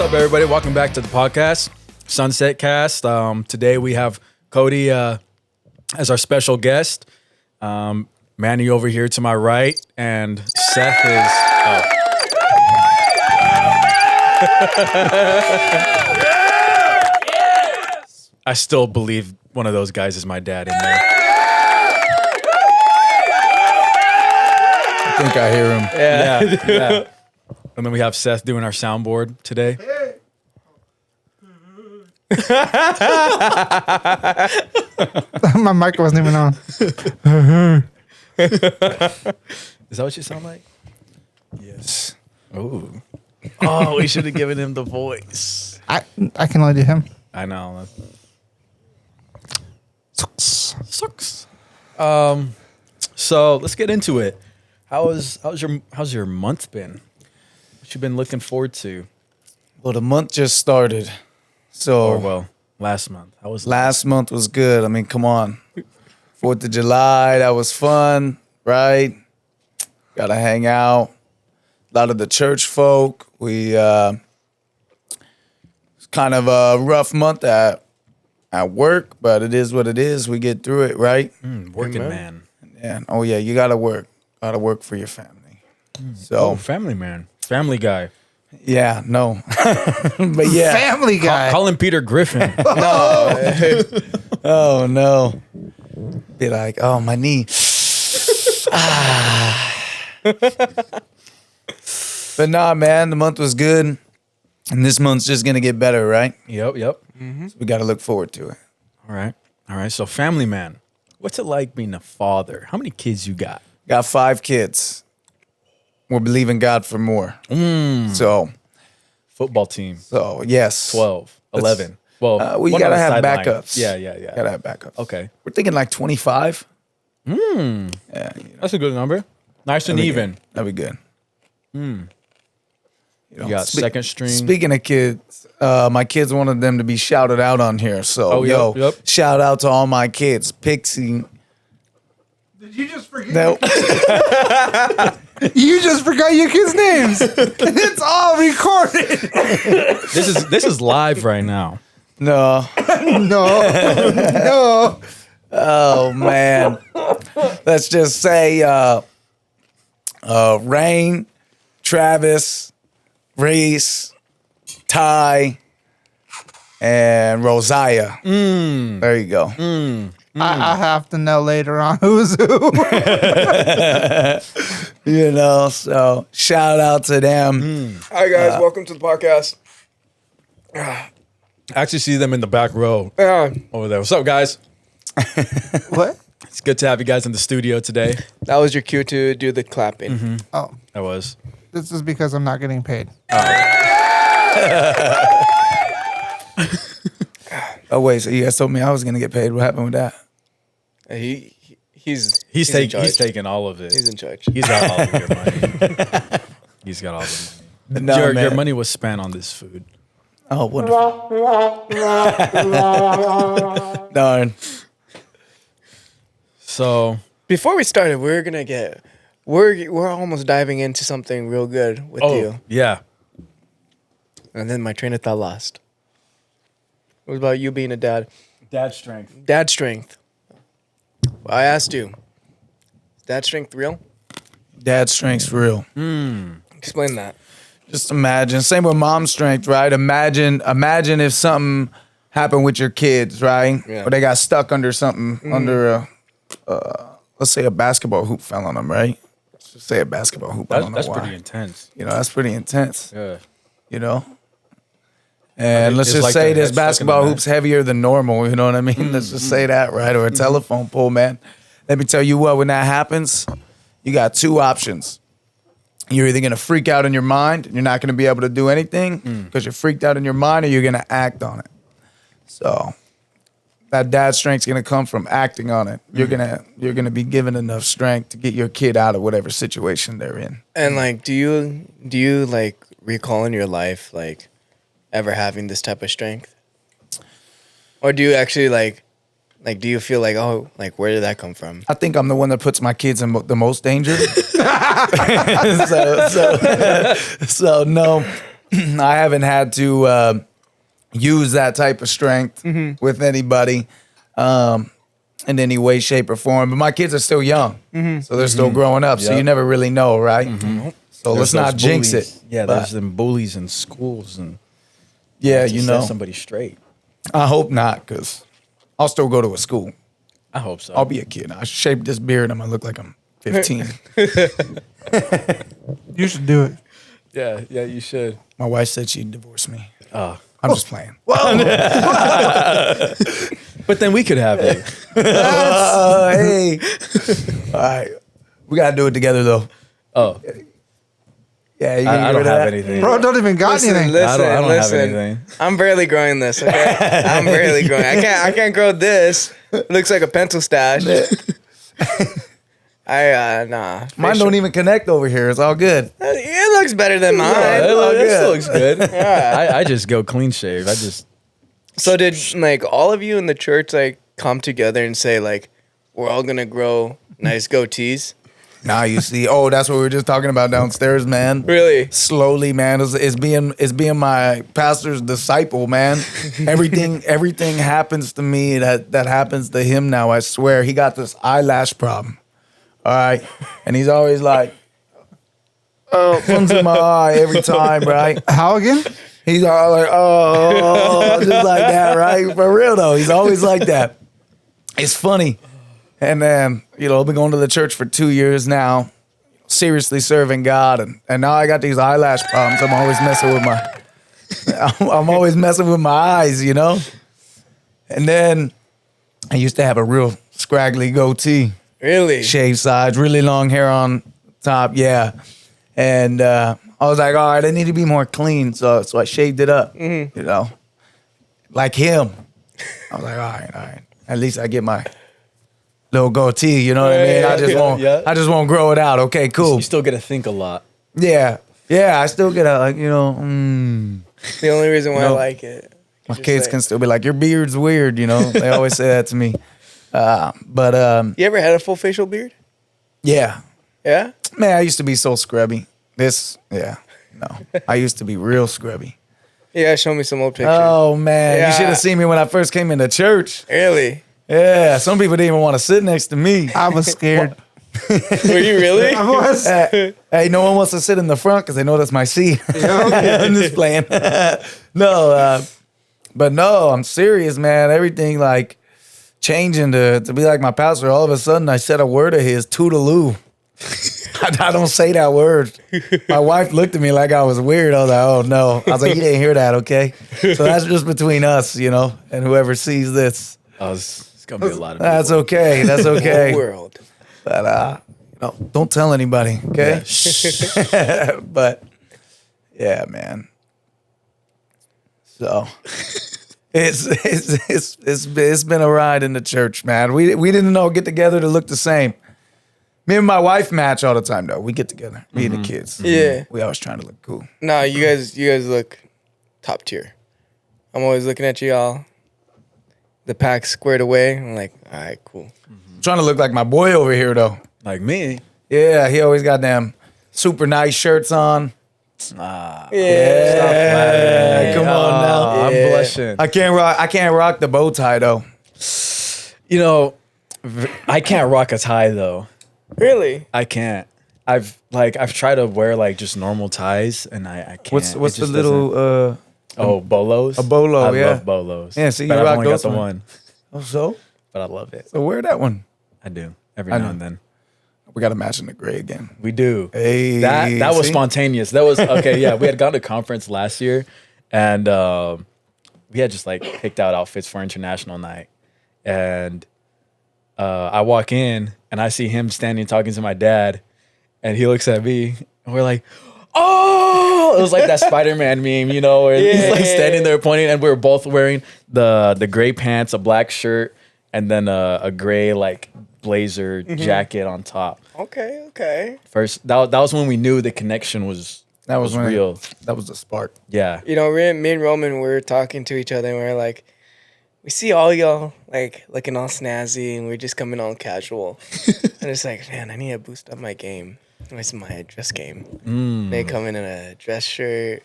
up, everybody? Welcome back to the podcast, Sunset Cast. Today we have Cody as our special guest. Manny over here to my right, and Seth is. I still believe one of those guys is my dad in there. I think I hear him. Yeah. And then we have Seth doing our soundboard today. My mic wasn't even on. Is that what you sound like? Yes. Ooh. Oh, we should have given him the voice. I can only do him. I know. Sucks. So let's get into it. How's your month been? What you been looking forward to? Well, the month just started. So Last month. How was last month was good. I mean, come on. 4th of July, that was fun, right? Got to hang out. A lot of the church folk. It's kind of a rough month at work, but it is what it is. We get through it, right? working man? Yeah. Oh, yeah, you got to work. Got to work for your family. So, Family man. Family guy. yeah, no. But yeah. Family guy. Call him Peter Griffin. Oh, no. Be like, oh, my knee. But nah, man, the month was good. And this month's just going to get better, right? Yep. So we got to look forward to it. All right. So family man. What's it like being a father? How many kids you got? Got 5 kids. We're believing God for more. So Football team. Yes. 12, 11. Well, we one got to on the have sideline. backups. Yeah. Got to have backups. Okay. We're thinking like 25. Yeah, That's a good number. Nice and even. that'd be good. You got second string. Speaking of kids, my kids wanted them to be shouted out on here. So, yep. shout out to all my kids. Pixie. Did you just forget? No. You just forgot your kids' names. It's all recorded. This is live right now. No. No. Oh, man. Let's just say Rain, Travis, Reese, Ty, and Rosiah. There you go. I have to know later on who's who. So shout out to them. Hi guys, welcome to the podcast. I actually see them in the back row Yeah, over there. What's up, guys? What? It's good to have you guys in the studio today. that was your cue to do the clapping. Oh, That was. this is because I'm not getting paid. Oh, wait, so you guys told me I was going to get paid. What happened with that? He's He's in charge. taking all of it. He's in charge. He's got all of your money. He's got all the money. No, your man. money was spent on this food. Oh, wonderful. Darn. So Before we started, we're almost diving into something real good with you, yeah. and then my train of thought lost. What about you being a dad? Dad strength. Dad strength. I asked you, is dad strength real? Dad strength's real. Explain that. Just imagine. Same with mom strength, right? Imagine if something happened with your kids, right? Yeah. Or they got stuck under something, under let's say a basketball hoop fell on them, right? Let's just say a basketball hoop. I don't know That's why. pretty intense. That's pretty intense. Yeah. And let's it's just like say their this head stuck in basketball the hoop's heavier than normal. You know what I mean? Let's just say that, right? Or a telephone pole, man. Let me tell you what, when that happens, you got 2 options. You're either going to freak out in your mind, and you're not going to be able to do anything because you're freaked out in your mind, or you're going to act on it. So that dad strength's going to come from acting on it. You're going to be given enough strength to get your kid out of whatever situation they're in. And like, do you like recall in your life like ever having this type of strength, or do you actually like do you feel like, oh, like where did that come from? I think I'm the one that puts my kids in the most danger. So no, I haven't had to use that type of strength with anybody in any way, shape, or form. But my kids are still young, so they're still growing up. So Yep. you never really know, right? So let's There's not those jinx bullies. it. Yeah, But, there's them bullies in schools, and yeah, to you set know. somebody straight. I hope not, because I'll still go to a school. I hope so. I'll be a kid. I shape this beard. I'm gonna look like I'm 15. You should do it. Yeah, you should. My wife said she'd divorce me. Oh, I'm just playing. but then we could have you. Hey. All right. We gotta do it together though. Oh, Yeah, you I don't rid of have that? anything. Bro, don't even got anything. I don't have anything. I'm barely growing this. Okay, I'm barely growing. I can't grow this. It looks like a pencil stash. Nah. Mine don't even connect over here. It's all good. It looks better than mine. It looks good. Yeah. I just go clean shave. So did like all of you in the church like come together and say like we're all gonna grow nice goatees? Now you see. Oh, that's what we were just talking about downstairs, man. Really? Slowly, man. It's being my pastor's disciple, man. Everything happens to me that happens to him now. I swear. He got this eyelash problem. All right, and he's always like, comes in my eye every time, right? How again? He's all like, oh, just like that, right? For real though, he's always like that. It's funny. And then, I've been going to the church for 2 years now, seriously serving God, and now I got these eyelash problems. I'm always messing with my eyes, And then I used to have a real scraggly goatee, Really? shave sides, really long hair on top, yeah. And I was like, all right, I need to be more clean, so I shaved it up, like him. I was like, all right. At least I get my little goatee, you know what I mean? I just won't grow it out. Okay, cool. You still get to think a lot. Yeah, I still get a The only reason why I like it. my kids can still be like, your beard's weird, They always say that to me. But You ever had a full facial beard? yeah, Yeah? man, I used to be so scrubby. I used to be real scrubby. Yeah, show me some old pictures. Oh man, Yeah. you should have seen me when I first came into church. Really? Yeah, some people didn't even want to sit next to me. I was scared. Were you really? I was. Hey, no one wants to sit in the front because they know that's my seat. I'm just playing. No, but no, I'm serious, man. Everything like changing to be like my pastor. All of a sudden, I said a word of his, toodaloo. I don't say that word. My wife looked at me like I was weird. I was like, oh no. I was like, you didn't hear that, okay? So that's just between us, and whoever sees this. It's gonna be a lot of. That's okay. That's Whole okay. world. But don't tell anybody, okay? But yeah, man. So it's been a ride in the church, man. We didn't all get together to look the same. Me and my wife match all the time, though. We get together, me and the kids. Yeah. We always trying to look cool. No, you guys look top tier. I'm always looking at y'all. The pack squared away. I'm like, all right, cool. I'm trying to look like my boy over here, though. Like me. Yeah, he always got them super nice shirts on. Yeah, come on now. I'm Yeah. blushing. I can't rock the bow tie though. I can't rock a tie though. Really? I can't. I've tried to wear like just normal ties, and I can't. What's It the just doesn't- little bolos? a bolo, I yeah. love bolos. Yeah, see, but you I've rock only got those the one. one, so but I love it. wear that one. I do every I now know. and then. We got to match in the gray again. We do. Hey, That was see? spontaneous. That was okay. Yeah, we had gone to conference last year, and we had just like picked out outfits for international night. And I walk in and I see him standing talking to my dad, and he looks at me, and we're like, "Oh!" It was like that Spider-Man meme, where he's like standing there pointing, and we were both wearing the gray pants, a black shirt, and then a gray like blazer jacket on top. Okay. First, that was when we knew the connection was when real. That was the spark. Yeah. Me and Roman were talking to each other, and we were like, we see all y'all like looking all snazzy, and we're just coming all casual. And it's like, man, I need to boost up my game. Where's my dress game? They come in a dress shirt.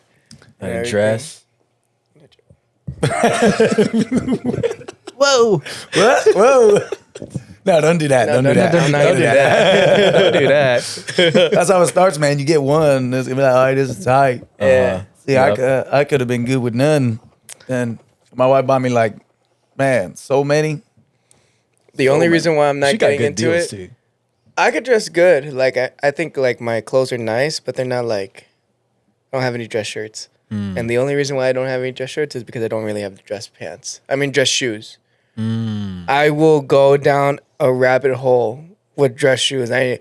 A everything. dress. Whoa. What? Whoa. No, don't do that. No, Don't do that. I'm not gonna do that. Don't do that. That's how it starts, man. You get one. It's gonna be like, all right, this is tight. Yeah. See, Yep. I could have been good with none. And my wife bought me like, man, so many. The only reason why I'm not She got getting good into deals it, too. I could dress good. Like I think like my clothes are nice, but they're not like I don't have any dress shirts. And the only reason why I don't have any dress shirts is because I don't really have the dress pants. I mean dress shoes. I will go down a rabbit hole with dress shoes. I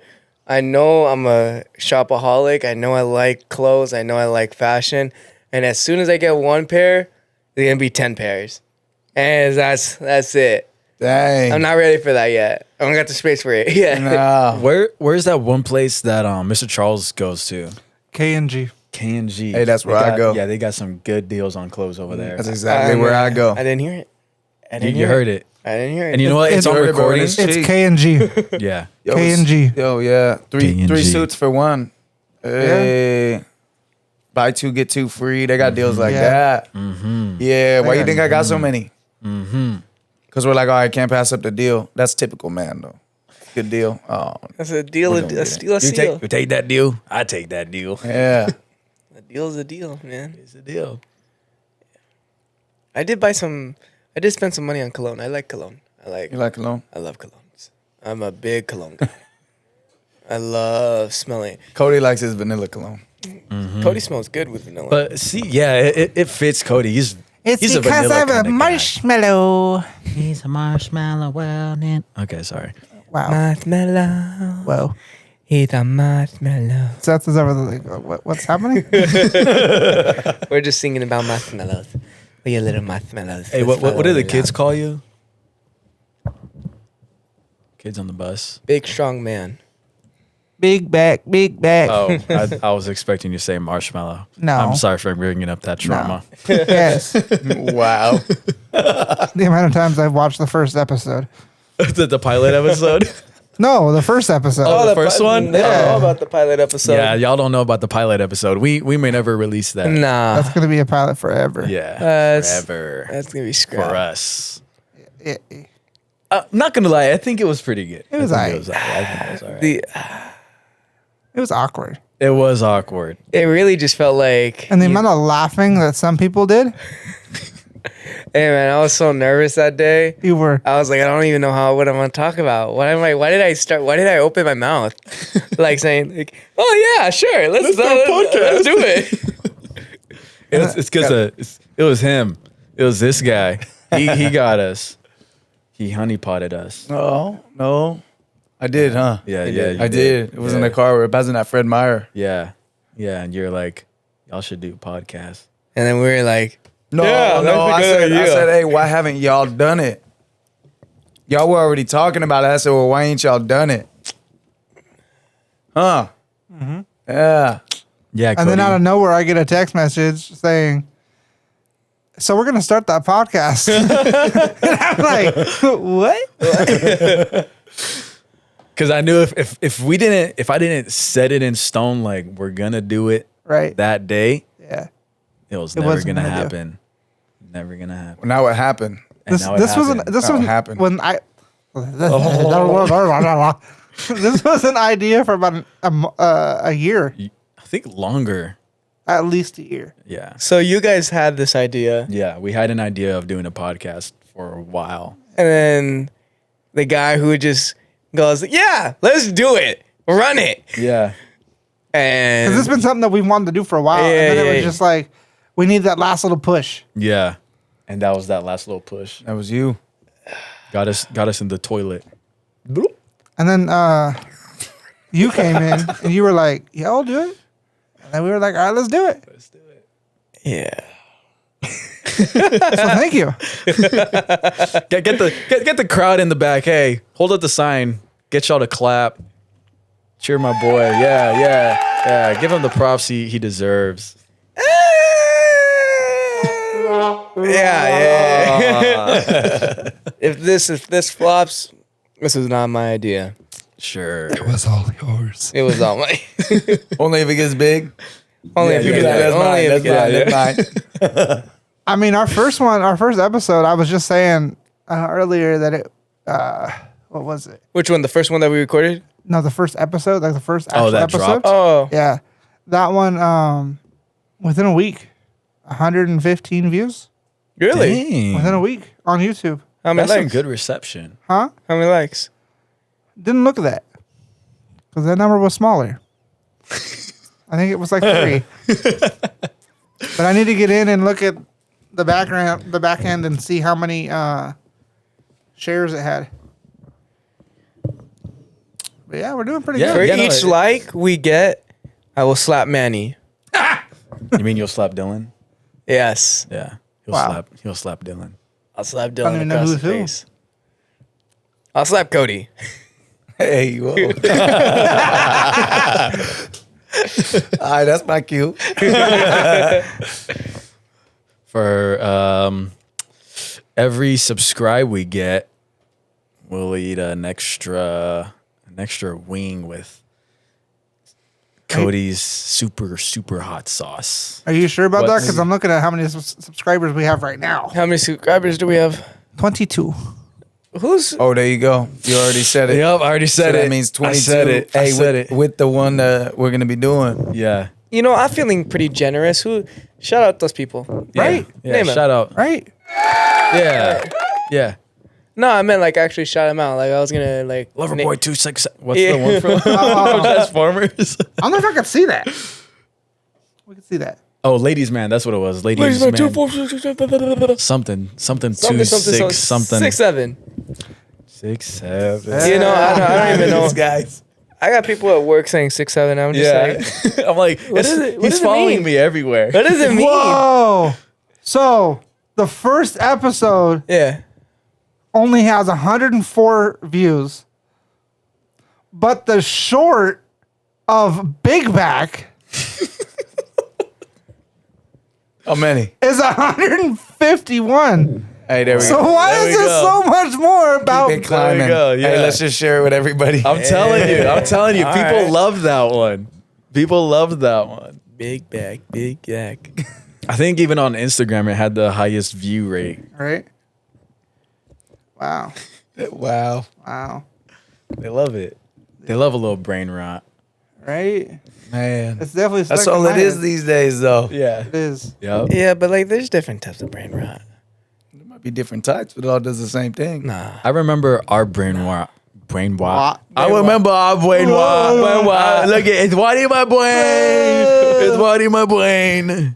know I'm a shopaholic. I know I like clothes. I know I like fashion. And as soon as I get one pair, there's gonna be 10 pairs. And that's it. Dang. I'm not ready for that yet. I don't got the space for it yet. Nah. Where's that one place that Mr. Charles goes to? K&G. K&G. Hey, that's where They I got- go. Yeah, they got some good deals on clothes over there. That's exactly where I go. I didn't hear it. I You, didn't you hear heard it. I didn't hear it. And you know what? It's You on heard it, bro. recording. It's It's cheap. K&G. Yeah. Yo, K&G. Yo, yeah. Three K&G. suits for one. Hey. Buy two, get two free. They got deals like Yeah. that. Yeah. Why you think I got so many? Because we're like, all right, can't pass up the deal. That's typical, man, though. Good deal. Oh, That's a deal. We're gonna A get steal. A You steal. take that deal. I take that deal. yeah. A deal's a deal, man. It's a deal. I did spend some money on cologne. I like cologne. You like cologne? I love colognes. I'm a big cologne guy. I love smelling. Cody likes his vanilla cologne. Cody smells good with vanilla. But see, yeah, it fits Cody. He's a because vanilla I'm a kinda guy. marshmallow. He's a marshmallow world. Okay, sorry. Wow. marshmallow. Whoa. He's a marshmallow. Seth is over the what's happening? We're just singing about marshmallows. We a little marshmallows. Hey, what do the kids call you? Kids on the bus. Big strong man. Big back, big back. Oh, I was expecting you to say marshmallow. No. I'm sorry for bringing up that trauma. Yes. Wow. The amount of times I've watched the first episode. the pilot episode. No, the first episode. Oh, the first one? They don't Yeah. know about the pilot episode. Yeah, y'all don't know about the pilot episode. We may never release that. Nah. That's gonna be a pilot forever. Yeah, That's- forever That's gonna be for scrap. us. It, Not gonna lie, I think it was pretty good. It was I think aight. it was aight. I think it was alright. it was awkward. It was awkward. It really just felt like. And the amount of laughing that some people did, Hey man, I was so nervous that day. you were I was like, I don't even know what I'm gonna talk about. Why did I open my mouth? Like saying, like, oh yeah, sure, let's do it. It's because it was him. It was this guy. He got us. He honeypotted us. No. I did, huh? Yeah, yeah. you I did. It was in Yeah. the car. We were passing that Fred Meyer. Yeah, yeah. And you're like, y'all should do a podcast. And then we were like, No, Yeah, no. that's a I good idea. said, hey, why haven't y'all done it? Y'all were already talking about it. I said, well, why ain't y'all done it? Huh? Yeah. Yeah, and then Cody. out of nowhere I get a text message saying, so we're gonna start that podcast. And I'm like, what? Because I knew if I didn't set it in stone, like we're gonna do it Right. that day, Yeah. it was It never wasn't gonna gonna do. happen. Never gonna happen. Now what happened? And This now it this wasn't happened. this Now it was happened. when I this was an idea for about a year, I think longer. at least a year. Yeah, so you guys had this idea, yeah. We had an idea of doing a podcast for a while. and then the guy who just goes, yeah, let's do it, run it, Yeah, and Because this has been something that we've wanted to do for a while, Yeah, and then it yeah, was just like we need that last little push. yeah. And that was that last little push. That was you. Got us in the toilet. And then you came in and you were like, "Yeah, I'll do it." And then we were like, "All right, let's do it." Let's do it. yeah. So thank you. Get the crowd in the back. Hey, hold up the sign. Get y'all to clap. Cheer my boy. Yeah. Give him the props he deserves. Yeah. if this flops, this was not my idea. Sure. was all yours. It was all my. Only if it gets big. Only Yeah, if you you do get that. it. Only if you get it. That's mine. I mean, our first episode, I was just saying earlier that it, what was it? Which one? The first one that we recorded? No, the first episode, like the first actual that episode. dropped? Oh. Yeah, that one. Within a week, 115 views. Really? Dang. Within a week on YouTube. How many That's some likes? good reception. Huh? How many likes? Didn't look at that because that number was smaller. I think it was like 3. But I need to get in and look at the back end, and see how many shares it had. But yeah, we're doing pretty Yeah. For good. each like we get, I will slap Manny. You mean you'll slap Dylan? Yes. Yeah. Wow. He'll slap Dylan. I'll slap Don't Dylan even know across the who's who. face. I'll slap Cody. Hey, whoa. All right, that's my cue. For every subscribe we get, we'll eat an extra wing with Cody's super hot sauce. Are you sure about that? What's- Because I'm looking at how many subscribers we have right now. How many subscribers do we have? 22. Who's Oh, there you go. You already said it. Yep, I already So said it. that means 22. I said it. Hey, I said with, it. with the one that we're going to be doing. Yeah. You know, I'm feeling pretty generous. Shout out those people. Right? Yeah. Name 'em. Shout out. Right? Yeah. Yeah. No, I meant like actually shout them out. Like I was gonna like Loverboy 26. What's Yeah. the one from Transformers? I don't know if I could see that. We could see that. Oh, Ladies Man. That's what it was. Ladies Man. Something 26 something. 6, 7. 6, 7. You know, I don't even know. These guys. I got people at work saying 6, 7. I'm just Yeah. like, I'm like, What is it- what he's does it following mean? me everywhere. what does it mean? Whoa. So the first episode Yeah. only has 104 views, but the short of Big Back How many? is 151. Hey, there we So go. why There is we this go. so much more about? Keep it climbing. go, yeah. Hey, let's just share it with everybody. I'm telling you. All People right. love that one. People love that one. Big back, big back. I think even on Instagram, it had the highest view rate. Right? Wow. Wow. Wow. They love it. They love a little brain rot. Right? Man. It's definitely That's stuck in all my it is head. these days, though. Yeah. It is. Yep. Yeah, but like there's different types of brain rot. There might be different types, but it all does the same thing. Nah. I remember our brain rot. Brain rot. I remember our brain rot. Look, it's what in my brain. It's what in my brain.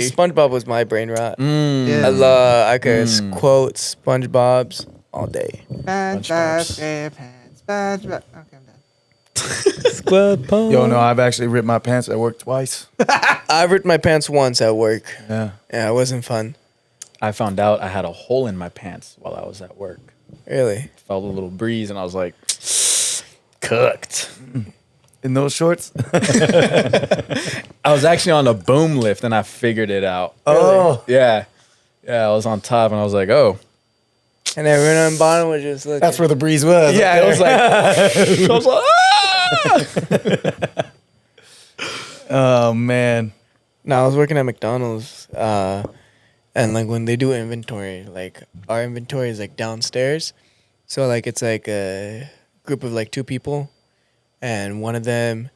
SpongeBob was my brain rot. Yeah. I could quote SpongeBob's all day. Fantastic pants. SpongeBob. Okay, I'm done. Yo, no, I've actually ripped my pants at work twice. I ripped my pants once at work. Yeah. Yeah, it wasn't fun. I found out I had a hole in my pants while I was at work. Really. Felt a little breeze, and I was like, cooked. In those shorts? I was actually on a boom lift, and I figured it out. Oh. Yeah. Yeah, I was on top, and I was like, oh. And everyone on the bottom was just looking. That's where the breeze was. Yeah, it was like, I was like, ah! Oh, man. No, I was working at McDonald's, and like when they do inventory, like our inventory is like downstairs, so like it's like a group of like 2 people, and one of them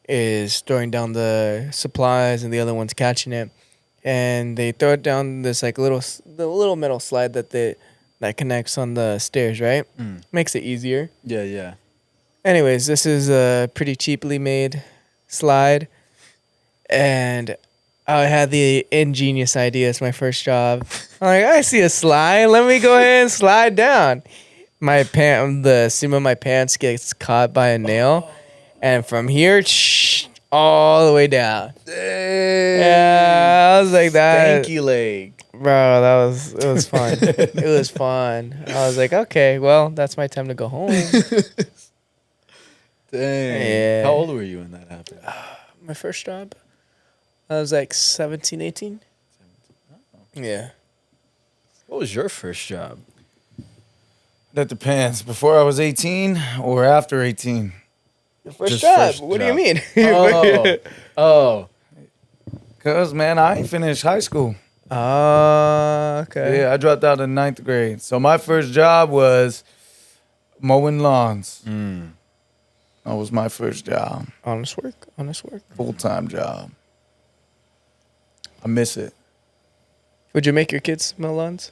is throwing down the supplies, and the other one's catching it, and they throw it down this like the little metal slide that connects on the stairs, right? Makes it easier. Yeah, yeah. Anyways, this is a pretty cheaply made slide, and I had the ingenious idea. It's my first job. I'm like, I see a slide. Let me go ahead and slide down. The seam of my pants gets caught by a nail, and from here, all the way down. Yeah, I was like that. Stanky leg. Bro, it was fun. It was fun. I was like, okay, well, that's my time to go home. Dang. Yeah. How old were you when that happened? My first job, I was like 17, 18. Yeah. What was your first job? That depends. Before I was 18 or after 18? Your first Just job. first What job. do you mean? Oh. Cause man, I ain't finished high school. Okay. Yeah, I dropped out in 9th grade. So my first job was mowing lawns. That was my first job, Honest work. Honest work. full-time job. I miss it. Would you make your kids mow lawns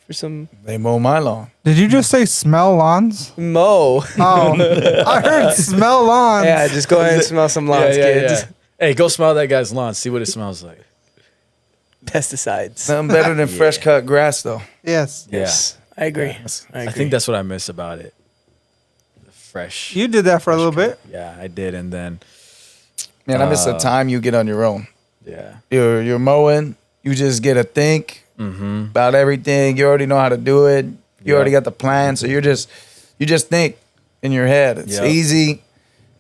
for some They mow my lawn. Did you just say smell lawns? mow? Oh, I heard smell lawns. Yeah, just go ahead and smell some lawns, kids. Hey, go smell that guy's lawn. See what it smells like. Pesticides. Nothing better than fresh cut grass, though. Yes. Yes, I agree. I I agree. think that's what I miss about it. The fresh. You did that for a little bit. Yeah, I did, and then Man, I miss the time you get on your own. yeah, You're mowing. You just get to think about everything. You already know how to do it. You already got the plan, so you just think in your head. It's Yep. easy.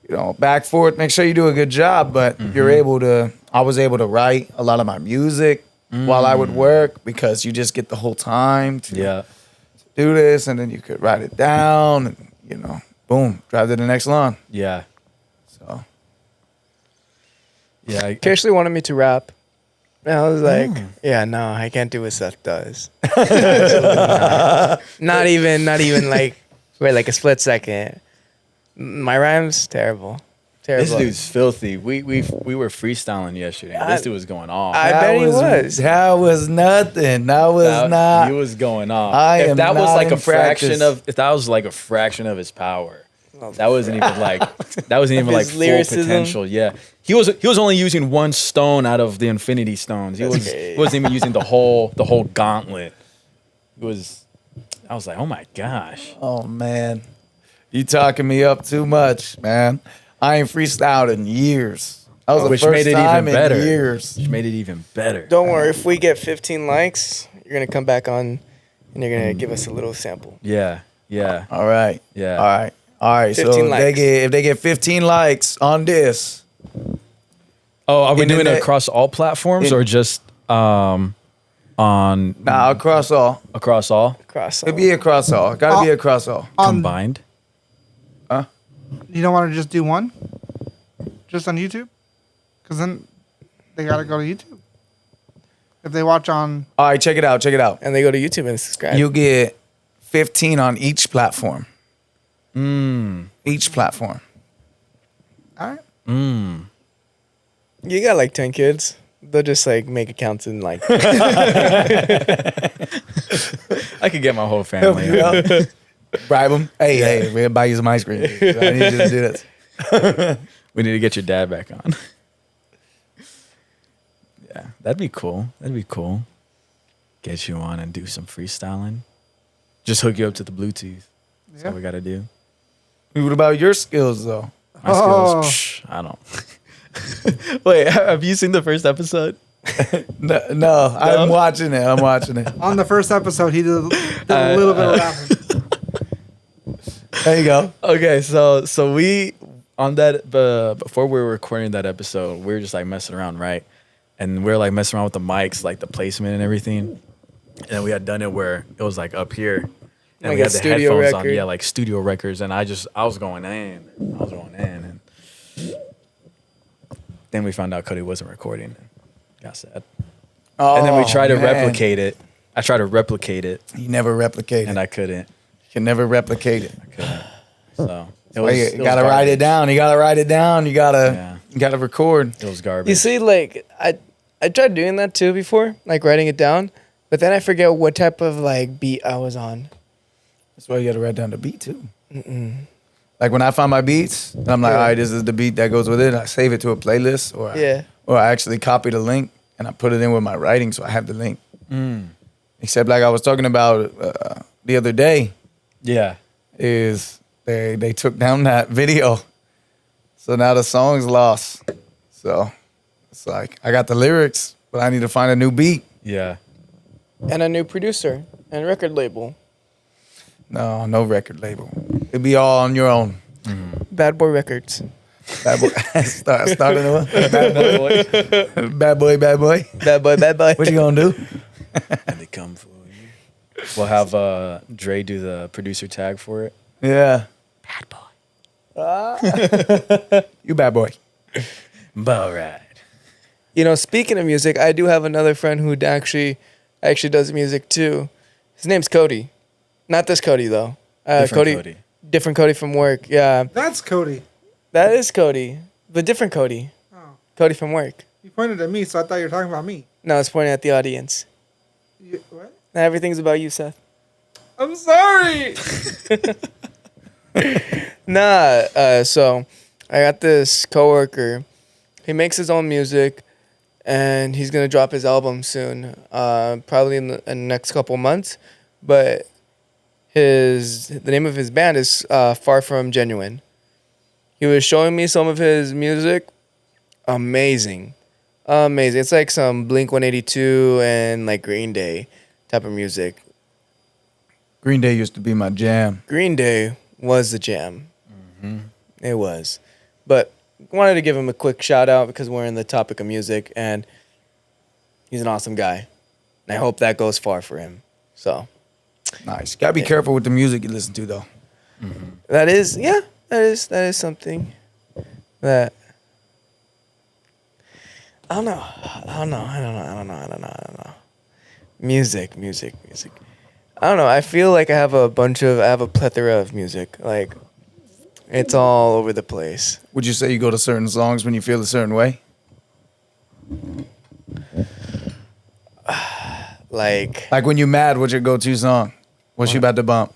You know, back forth. Make sure you do a good job, but you're able to. I was able to write a lot of my music while I would work because you just get the whole time to yeah. do this, and then you could write it down, and you know, boom, drive to the next lawn. Yeah. So Yeah. Kersley wanted me to rap. And I was like, yeah, no, I can't do what Seth does. not even like wait, like a split second. My rhymes terrible. This dude's filthy. We were freestyling yesterday. This dude was going off. I bet he was. That was nothing. That was not. He was going off. I If am that was not like a in fraction practice. of, if that was like a fraction of his power, that wasn't even like His full lyricism? potential. Yeah, he was only using one stone out of the infinity stones. He okay. wasn't even using the whole gauntlet. It was. I was like, oh my gosh. Oh man, you talking me up too much, man. I ain't freestyled in years. That was the Which first made it time even better. in years. Which made it even better. Don't worry, if we get 15 likes, you're gonna come back on and you're gonna give us a little sample. Yeah. Yeah. All right. Yeah. All right. All right. 15 So likes. if they get 15 likes on this, Oh, are we doing it Internet- across all platforms in- or just on across all. across all Cross. It'd be across all. Gotta be Oh. across all. combined? You don't want to just do one? Just on YouTube? Because then they got to go to YouTube. If they watch on. All right. Check it out. Check it out. And they go to YouTube and subscribe. You get 15 on each platform. Each platform. All right. You got like 10 kids. They'll just like make accounts and like I could get my whole family. Bribe them. Hey, we're gonna buy you some ice cream. I need you to do this. We need to get your dad back on. Yeah, that'd be cool. That'd be cool. Get you on and do some freestyling. Just hook you up to the Bluetooth. That's all we got to do. What about your skills though? My Oh. skills, I don't. Wait, have you seen the first episode? No, I'm watching it. I'm watching it. On the first episode, he did a little bit of rapping. There you go. Okay, so we on that before we were recording that episode, we were just like messing around, right? And we were like messing around with the mics, like the placement and everything. And we had done it where it was like up here, and Like we a had the studio headphones record? on, yeah, like studio records. And I was going in, and then we found out Cody wasn't recording. Got sad. And then we tried to replicate it. I tried to replicate it, You never replicate it. and I couldn't. You can never replicate it. So it Well, was. you gotta write it down. You gotta write it down. You gotta record. It was garbage. You see, like I tried doing that too before, like writing it down, but then I forget what type of like beat I was on. That's why you gotta write down the beat too. Like when I find my beats, and I'm like, all right, this is the beat that goes with it. I save it to a playlist, or I actually copy the link and I put it in with my writing, so I have the link. Except like I was talking about the other day, Yeah. is they took down that video, so now the song's lost. So it's like I got the lyrics, but I need to find a new beat. Yeah. And a new producer and record label. No record label. It'd be all on your own. Bad Boy Records. Bad boy, starting over. Bad boy. Bad Boy. What you gonna do? And they come for you. We'll have Dre do the producer tag for it. Yeah, Bad boy. you bad boy. All right. You know, speaking of music, I do have another friend who actually does music too. His name's Cody. Not this Cody though. Different Different Cody from work. Yeah, That's Cody. that is Cody, but different Cody. Oh, Cody from work. you pointed at me, so I thought you were talking about me. No, it's pointing at the audience. What? Everything's about you, Seth. I'm sorry. Nah. So I got this coworker. He makes his own music, and he's gonna drop his album soon. Probably in the next couple months. But the name of his band is Far From Genuine. He was showing me some of his music. Amazing. It's like some Blink 182 and like Green Day type of music. Green Day used to be my jam. Green Day was the jam. It was. But wanted to give him a quick shout out because we're in the topic of music and he's an awesome guy. And I hope that goes far for him. So Nice. Gotta be careful with the music you listen to, though. that is something that I don't know. Music. I don't know. I feel like I have a plethora of music. Like, it's all over the place. Would you say you go to certain songs when you feel a certain way? Like Like when you're mad, what's your go-to song? What you about to bump?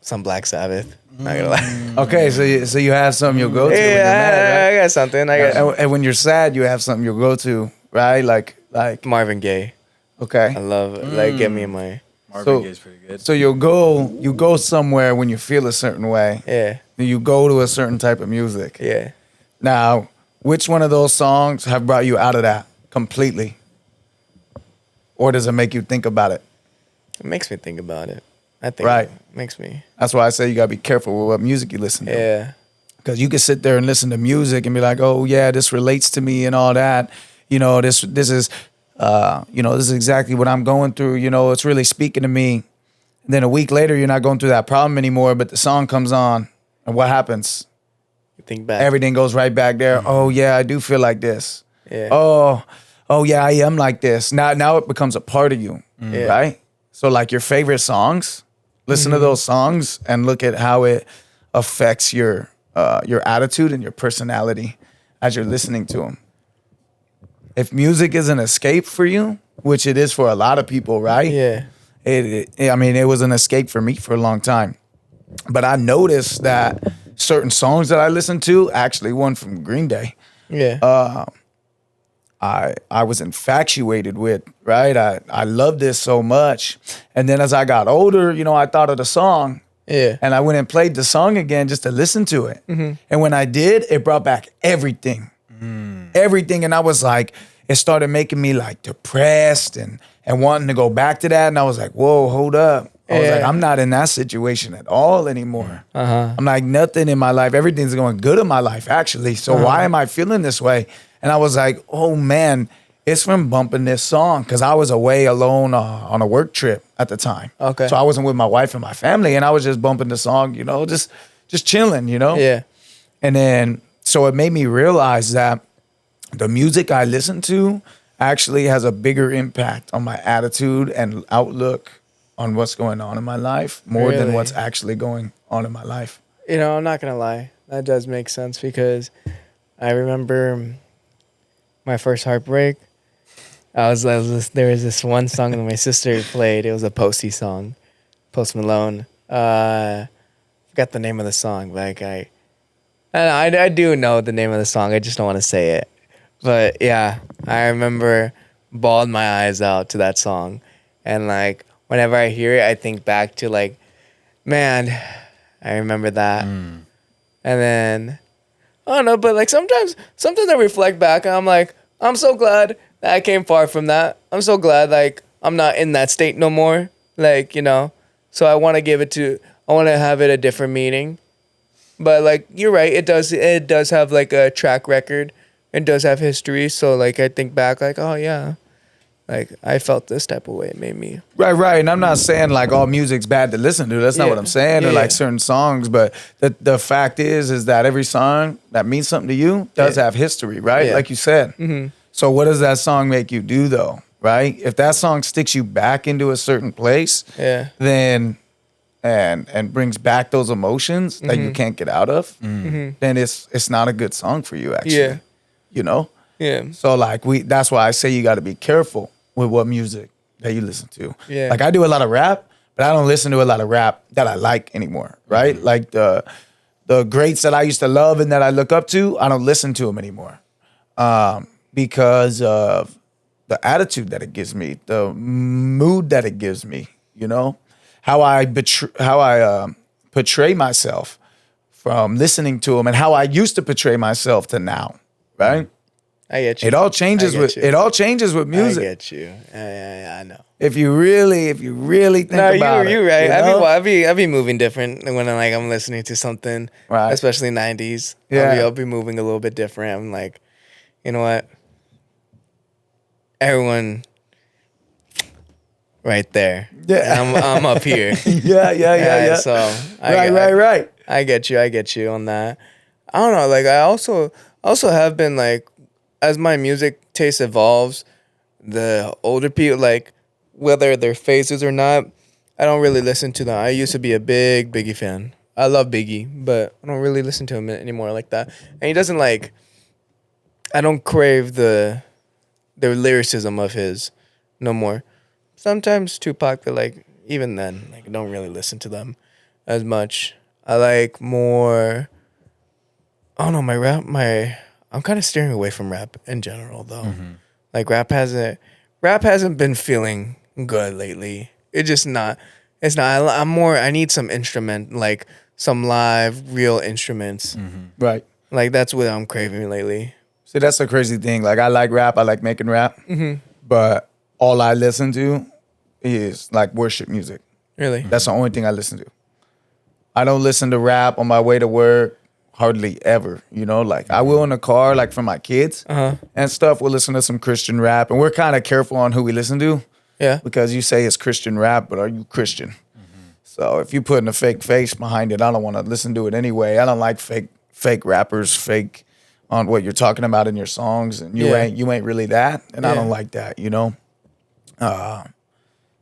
some Black Sabbath. Not gonna lie. Okay, so you have something you'll go to when you're mad, I got something. I got right? And when you're sad, you have something you'll go to, right? Like Marvin Gaye. okay. I love it. Like, get me in my Marvin Gaye's pretty good. So you go somewhere when you feel a certain way. yeah. You go to a certain type of music. Yeah. Now, which one of those songs have brought you out of that completely? Or does it make you think about it? It makes me think about it. I think Right. it makes me. That's why I say you gotta be careful with what music you listen to. Yeah. Because you can sit there and listen to music and be like, oh yeah, this relates to me and all that. You know, this is this is exactly what I'm going through. You know, it's really speaking to me. And then a week later, you're not going through that problem anymore, but the song comes on, and what happens? You think back. Everything goes right back there. Oh yeah, I do feel like this. Yeah. Oh yeah, I am like this. Now it becomes a part of you, Yeah. right? So like your favorite songs, listen to those songs and look at how it affects your attitude and your personality as you're listening to them. If music is an escape for you, which it is for a lot of people, right? Yeah. It was an escape for me for a long time. But I noticed that certain songs that I listened to, actually one from Green Day, Yeah. I was infatuated with, right? I loved this so much. And then as I got older, I thought of the song yeah. and I went and played the song again just to listen to it. And when I did, it brought back everything. Everything. And I was like, it started making me like depressed and wanting to go back to that. And I was like, whoa, hold up. I was like, I'm not in that situation at all anymore. I'm like, nothing in my life. Everything's going good in my life, actually. So why am I feeling this way? And I was like, oh man, it's from bumping this song. Cause I was away alone on a work trip at the time. Okay. So I wasn't with my wife and my family and I was just bumping the song, just chilling, Yeah. And then, so it made me realize that the music I listen to actually has a bigger impact on my attitude and outlook on what's going on in my life more than Really? what's actually going on in my life. I'm not gonna lie. That does make sense because I remember my first heartbreak. There was this one song that my sister played. It was a Posty song, Post Malone. Forgot the name of the song, but I do know the name of the song. I just don't want to say it. But yeah, I remember bawled my eyes out to that song, and like whenever I hear it, I think back to like, man, I remember that. And then I don't know, but like sometimes I reflect back and I'm like, I'm so glad that I came far from that. I'm so glad like I'm not in that state no more. Like, so I want to have it a different meaning. But like you're right, it does have like a track record. It does have history. So like I think back like, oh yeah. Like I felt this type of way. It made me Right. And I'm not saying like all music's bad to listen to. That's not what I'm saying. Or like certain songs. But the fact is that every song that means something to you does have history, right? Yeah. Like you said. So what does that song make you do though? Right? If that song sticks you back into a certain place, Yeah. then and brings back those emotions that you can't get out of, then it's not a good song for you actually. Yeah. You know? Yeah. So like that's why I say you got to be careful with what music that you listen to. Yeah. Like I do a lot of rap, but I don't listen to a lot of rap that I like anymore, right? Like the greats that I used to love and that I look up to, I don't listen to them anymore. Because of the attitude that it gives me, the mood that it gives me, you know? How I portray myself from listening to them and how I used to portray myself to now, right? I get you. It all changes I with get you. music. I get you. I know. If you really think about it. You're right. you know? I be moving different when I'm listening to something, Right. especially 90s. Yeah. I'll be moving a little bit different. I'm like, you know what? Everyone right there. Yeah. And I'm up here. yeah. So Right. I get you on that. I don't know. Like I also have been like, as my music taste evolves, the older people, like whether they're phases or not, I don't really listen to them. I used to be a big Biggie fan. I love Biggie, but I don't really listen to him anymore like that. And he doesn't like. I don't crave the lyricism of his no more. Sometimes Tupac, but like even then, like I don't really listen to them as much. I like more. I don't know, I'm kind of steering away from rap in general though. Like rap hasn't been feeling good lately. It's not. I need some instrument, like some live real instruments. Right. Like that's what I'm craving lately. See, that's the crazy thing. Like I like rap, I like making rap, but all I listen to is like worship music. Really? That's the only thing I listen to. I don't listen to rap on my way to work hardly ever. You know, like I will in the car, like for my kids and stuff. We'll listen to some Christian rap, and we're kind of careful on who we listen to. Yeah. Because you say it's Christian rap, but are you Christian? So if you putting a fake face behind it, I don't want to listen to it anyway. I don't like fake rappers, fake on what you're talking about in your songs, and you ain't really that, and I don't like that, you know.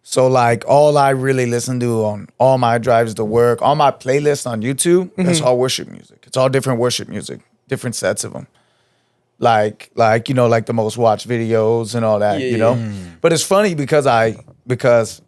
So like all I really listen to on all my drives to work, all my playlists on YouTube, it's all worship music. It's all different worship music, different sets of them. Like you know, like the most watched videos and all that, you know. But it's funny because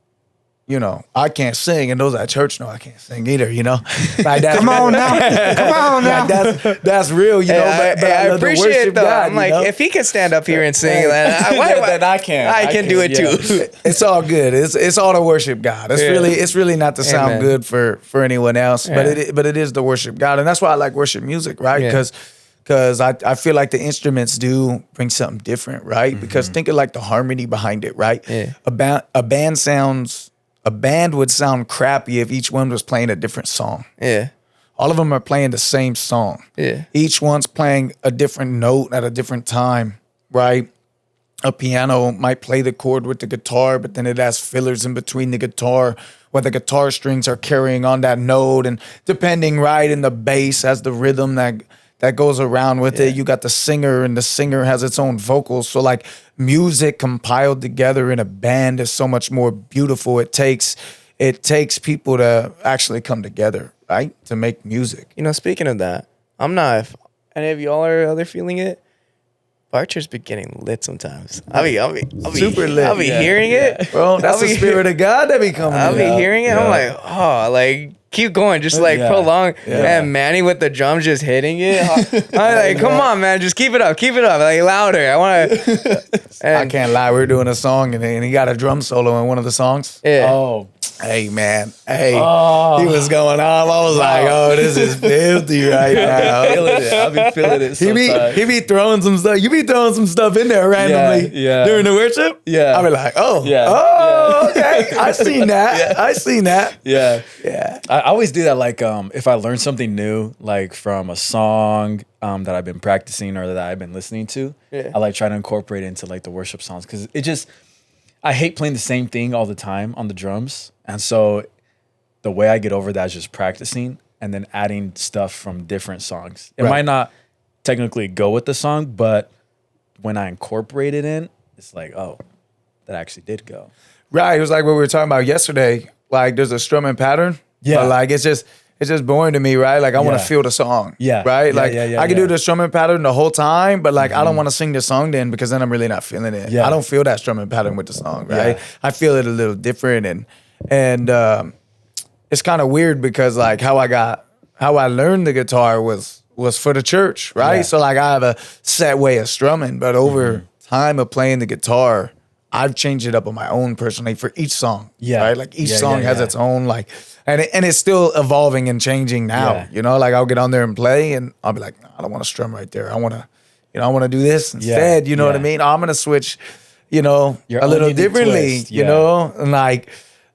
you know, I can't sing, and those at church know I can't sing either, you know. Like that's, Come on now. like that's real, you know. But I love to appreciate worship it though. God, I'm you like, know? if he can stand up here and sing, then I can. I can do it too. It's all good. It's all to worship God. It's really not to sound Amen. good for anyone else, Yeah. but it is to worship God, and that's why I like worship music, right? Yeah. Because I feel like the instruments do bring something different, right? Because think of like the harmony behind it, right? Yeah. A band would sound crappy if each one was playing a different song. Yeah. All of them are playing the same song. Yeah. Each one's playing a different note at a different time, right? A piano might play the chord with the guitar, but then it has fillers in between the guitar where the guitar strings are carrying on that note. And depending, right, in the bass has the rhythm that goes around with it. You got the singer, and the singer has its own vocals. So like music compiled together in a band is so much more beautiful. It takes people to actually come together, right, to make music. You know, speaking of that, I'm not. If any of y'all are feeling it, Barcher's been getting lit sometimes. I'll be Super lit. I'll be hearing it, Bro, that's the spirit of God that be coming. I'll be out. hearing it. I'm like, oh, like keep going, just like prolong. Man, Manny with the drums just hitting it. I'm like, come on, man, just keep it up, like louder. I want to. I can't lie. We were doing a song, and he got a drum solo in one of the songs. Yeah. Oh, Hey, man. Hey, he was going off. I was like, oh, this is filthy right now. I've been feeling it. He be throwing some stuff. You be throwing some stuff in there randomly during the worship. Yeah. I be like, oh, okay. I seen that. I seen that. Yeah. Yeah. I always do that. Like, if I learn something new, like from a song that I've been practicing or that I've been listening to, I like try to incorporate it into like the worship songs because I hate playing the same thing all the time on the drums, and so the way I get over that is just practicing and then adding stuff from different songs. It might not technically go with the song, but when I incorporate it in, it's like, oh, that actually did go. Right. It was like what we were talking about yesterday. Like there's a strumming pattern. Yeah. But like it's just boring to me, right? Like I want Yeah. to feel the song. Yeah. Right? Yeah, Like yeah, I can yeah. do the strumming pattern the whole time, but like I don't want to sing the song then because then I'm really not feeling it. Yeah. I don't feel that strumming pattern with the song, right? Yeah. I feel it a little different and it's kind of weird because like how I learned the guitar was for the church, right? Yeah. So like I have a set way of strumming, but over time of playing the guitar, I've changed it up on my own personally for each song. Yeah. Right. Like each Yeah, song yeah, has yeah. its own like, and it's still evolving and changing now. Yeah. You know, like I'll get on there and play, and I'll be like, "No, I don't want to strum right there. I want to, I want to do this instead. You know what I yeah. mean? I'm gonna switch, Your a own little unique differently. twist, You yeah. know, and like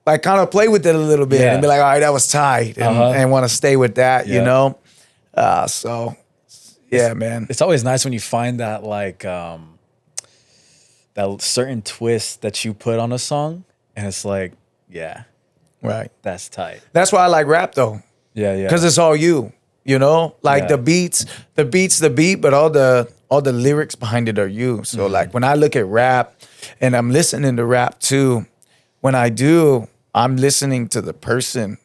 kind of play with it a little bit Yeah. and be like, all right, that was tight, and want to stay with that. You Yeah. know, so yeah, man. It's always nice when you find that like that certain twist that you put on a song, and it's like, yeah, Right. that's tight. That's why I like rap though. Yeah, yeah. Because it's all you, like Yeah. the beats, the beat, but all the lyrics behind it are you. So like when I look at rap and I'm listening to rap too, when I do, I'm listening to the person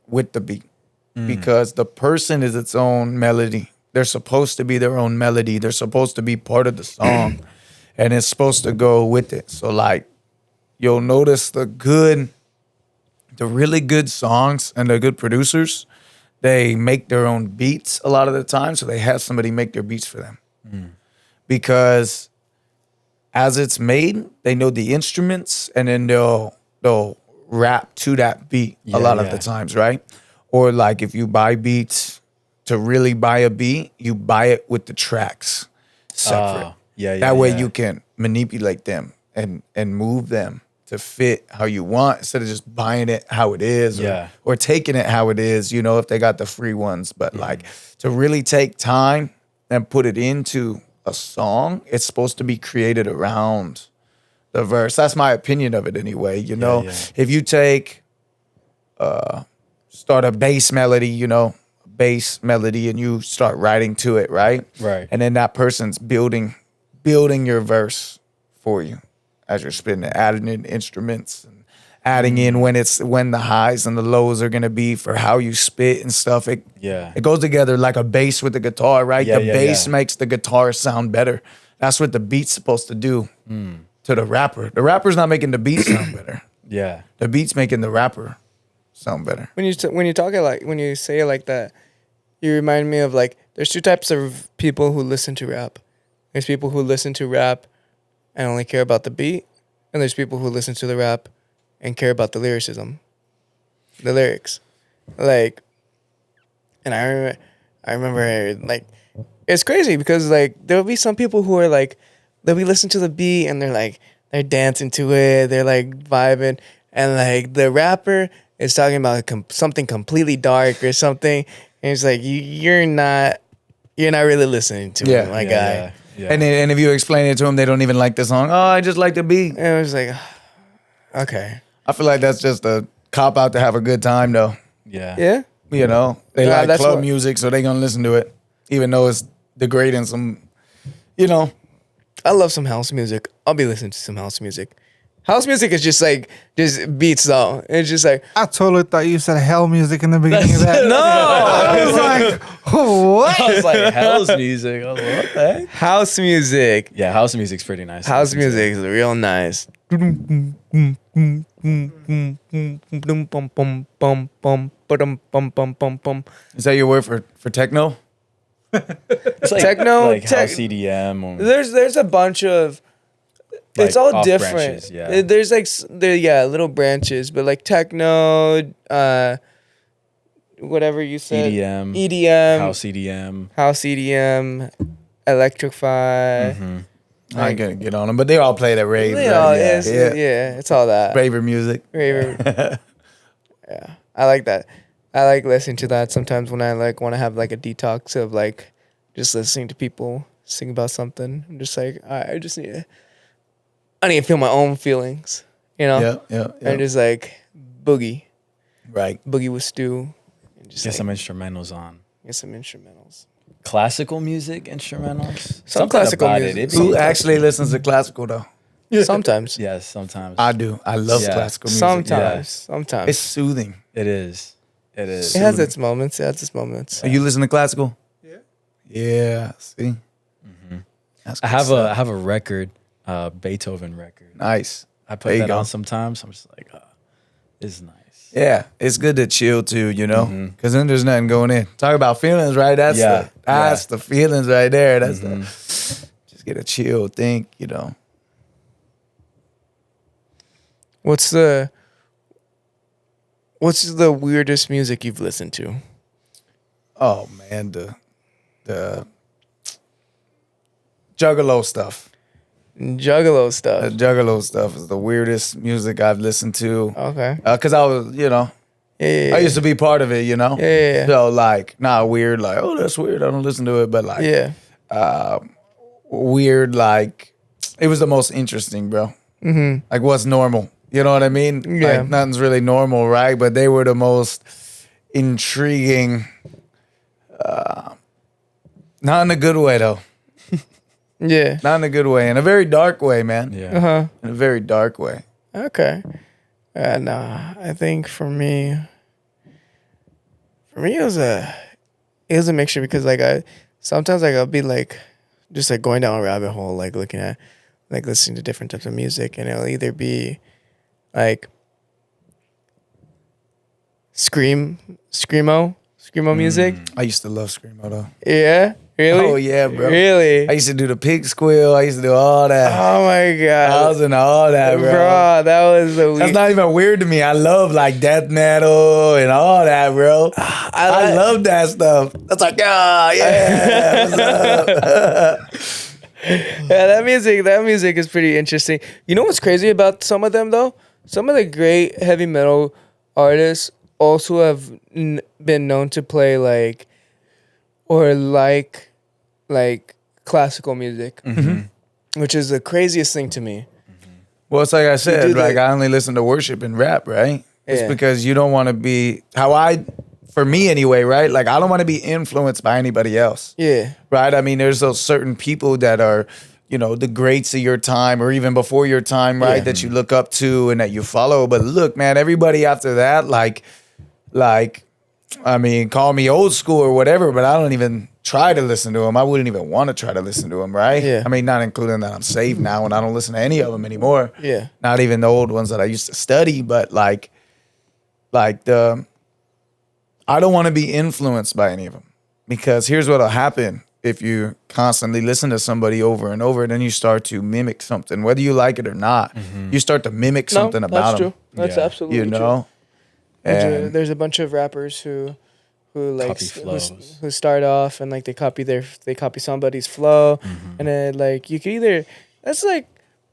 with the beat because the person is its own melody. They're supposed to be their own melody. They're supposed to be part of the song and it's supposed to go with it. So like you'll notice the really good songs and the good producers, they make their own beats a lot of the time. So they have somebody make their beats for them. Because as it's made, they know the instruments and then they'll rap to that beat Yeah, a lot of yeah. the times, right? Or like if you buy beats, to really buy a beat, you buy it with the tracks separate. yeah, That way yeah. you can manipulate them and move them to fit how you want instead of just buying it how it is Yeah. or taking it how it is, if they got the free ones. But like to really take time and put it into a song, it's supposed to be created around the verse. That's my opinion of it anyway. yeah. If you take start a bass melody, and you start writing to it, right? Right. And then that person's building your verse for you as you're spitting it, adding in instruments and adding in when the highs and the lows are gonna be for how you spit and stuff. It goes together like a bass with the guitar, right? Yeah, The yeah, bass yeah. makes the guitar sound better. That's what the beat's supposed to do to the rapper. The rapper's not making the beat sound better. Yeah. The beat's making the rapper sound better. When you talk it like when you say it like that, you remind me of like there's two types of people who listen to rap. There's people who listen to rap and only care about the beat, and there's people who listen to the rap and care about the lyricism, the lyrics, like. And I remember like it's crazy because like there'll be some people who are like they'll be listening to the beat and they're dancing to it, they're like vibing, and like the rapper is talking about something completely dark or something, and it's like you're not really listening to Yeah. it, my Yeah, guy. yeah, yeah. And if you explain it to them, they don't even like the song. Oh, I just like the beat. And it was like, okay, I feel like that's just a cop out to have a good time, though. Yeah. yeah, They Yeah, like that's club what- music, so they gonna listen to it, even though it's degrading some. I love some house music. I'll be listening to some house music. House music is just beats though. It's just like I totally thought you said hell music in the beginning of that. no. I was like, what? I was like, hell's music. I was like, what the heck? House music. Yeah, house music's pretty nice. House music is real nice. Is that your word for techno? It's like, Techno, like house EDM. Or, There's a bunch of it's Like all off different. branches, yeah. There's like little branches, but like techno, whatever you said, EDM, EDM, house EDM. house EDM, electrify. I ain't gonna get on them, but they all play that rave. You right? know, Yeah, it's all that. raver music. Raver. Yeah, I like that. I like listening to that sometimes when I like want to have like a detox of like just listening to people sing about something. I'm just like I need to feel my own feelings, Yeah. and just like boogie Right. with Stu, and just Get like, some instrumentals on. get some instrumentals. classical music instrumentals. Some Something classical about music. It Who actually listens to classical though? Sometimes. Yes, sometimes. I do. I love Yeah. classical music. Sometimes. Sometimes. It's soothing. It is. It is. It has its moments. It has its moments. So you listen to classical? Yeah. Yeah. See. That's I good have stuff. I have a record, Beethoven record. Nice. I put There you that go. on sometimes. I'm just like, this is nice. Yeah, it's good to chill too, you know, because then there's nothing going in. Talk about feelings, right? That's Yeah, that's the feelings right there. That's Mm-hmm. the just get a chill, think, you know. What's the weirdest music you've listened to? Oh man, the Juggalo stuff. Juggalo The stuff. Juggalo stuff is the weirdest music I've listened to. Okay. Because I was, you know, Yeah. I used to be part of it, you know. Yeah. So like, not weird, like, oh, that's weird. I don't listen to it, but like, Yeah. weird, like, it was the most interesting, bro. Mm-hmm. Like, what's normal? You know what I mean? Yeah. Like, nothing's really normal, right? But they were the most intriguing. Not in a good way, though. Yeah. Not in a good way. In a very dark way, man. Yeah. Uh-huh. In a very dark way. Okay. Nah, I think for me it was a mixture because like sometimes like I'll be like just like going down a rabbit hole like looking at like listening to different types of music and it'll either be like screamo music. I used to love Screamo, though. Yeah. Really? Oh, yeah, bro. Really? I used to do the pig squeal. I used to do all that. Oh my god. I was into all that, bro. That was the That's not even weird to me. I love like death metal and all that, bro. I love that stuff. That's like, yeah. What's up? Yeah, that music is pretty interesting. You know what's crazy about some of them though? Some of the great heavy metal artists also have been known to play like classical music, which is the craziest thing to me. Well, it's like I do said, the- like I only listen to worship and rap, right? It's Yeah. because you don't want to be for me anyway, right? Like I don't want to be influenced by anybody else. Yeah, Right? I mean, there's those certain people that are, you know, the greats of your time or even before your time, right? Yeah. That you look up to and that you follow. But look, man, everybody after that, like, I mean, call me old school or whatever, but I don't even try to listen to them. I wouldn't even want to try to listen to them, right? Yeah. I mean, not including that I'm saved now and I don't listen to any of them anymore. Yeah. Not even the old ones that I used to study, but I don't want to be influenced by any of them because here's what'll happen if you constantly listen to somebody over and over, then you start to mimic something, whether you like it or not. You start to mimic something about that's them. true. That's Yeah. absolutely You know, true. and There's a bunch of rappers who like Copy flows. who start off and like they copy somebody's flow, and then like you can either that's like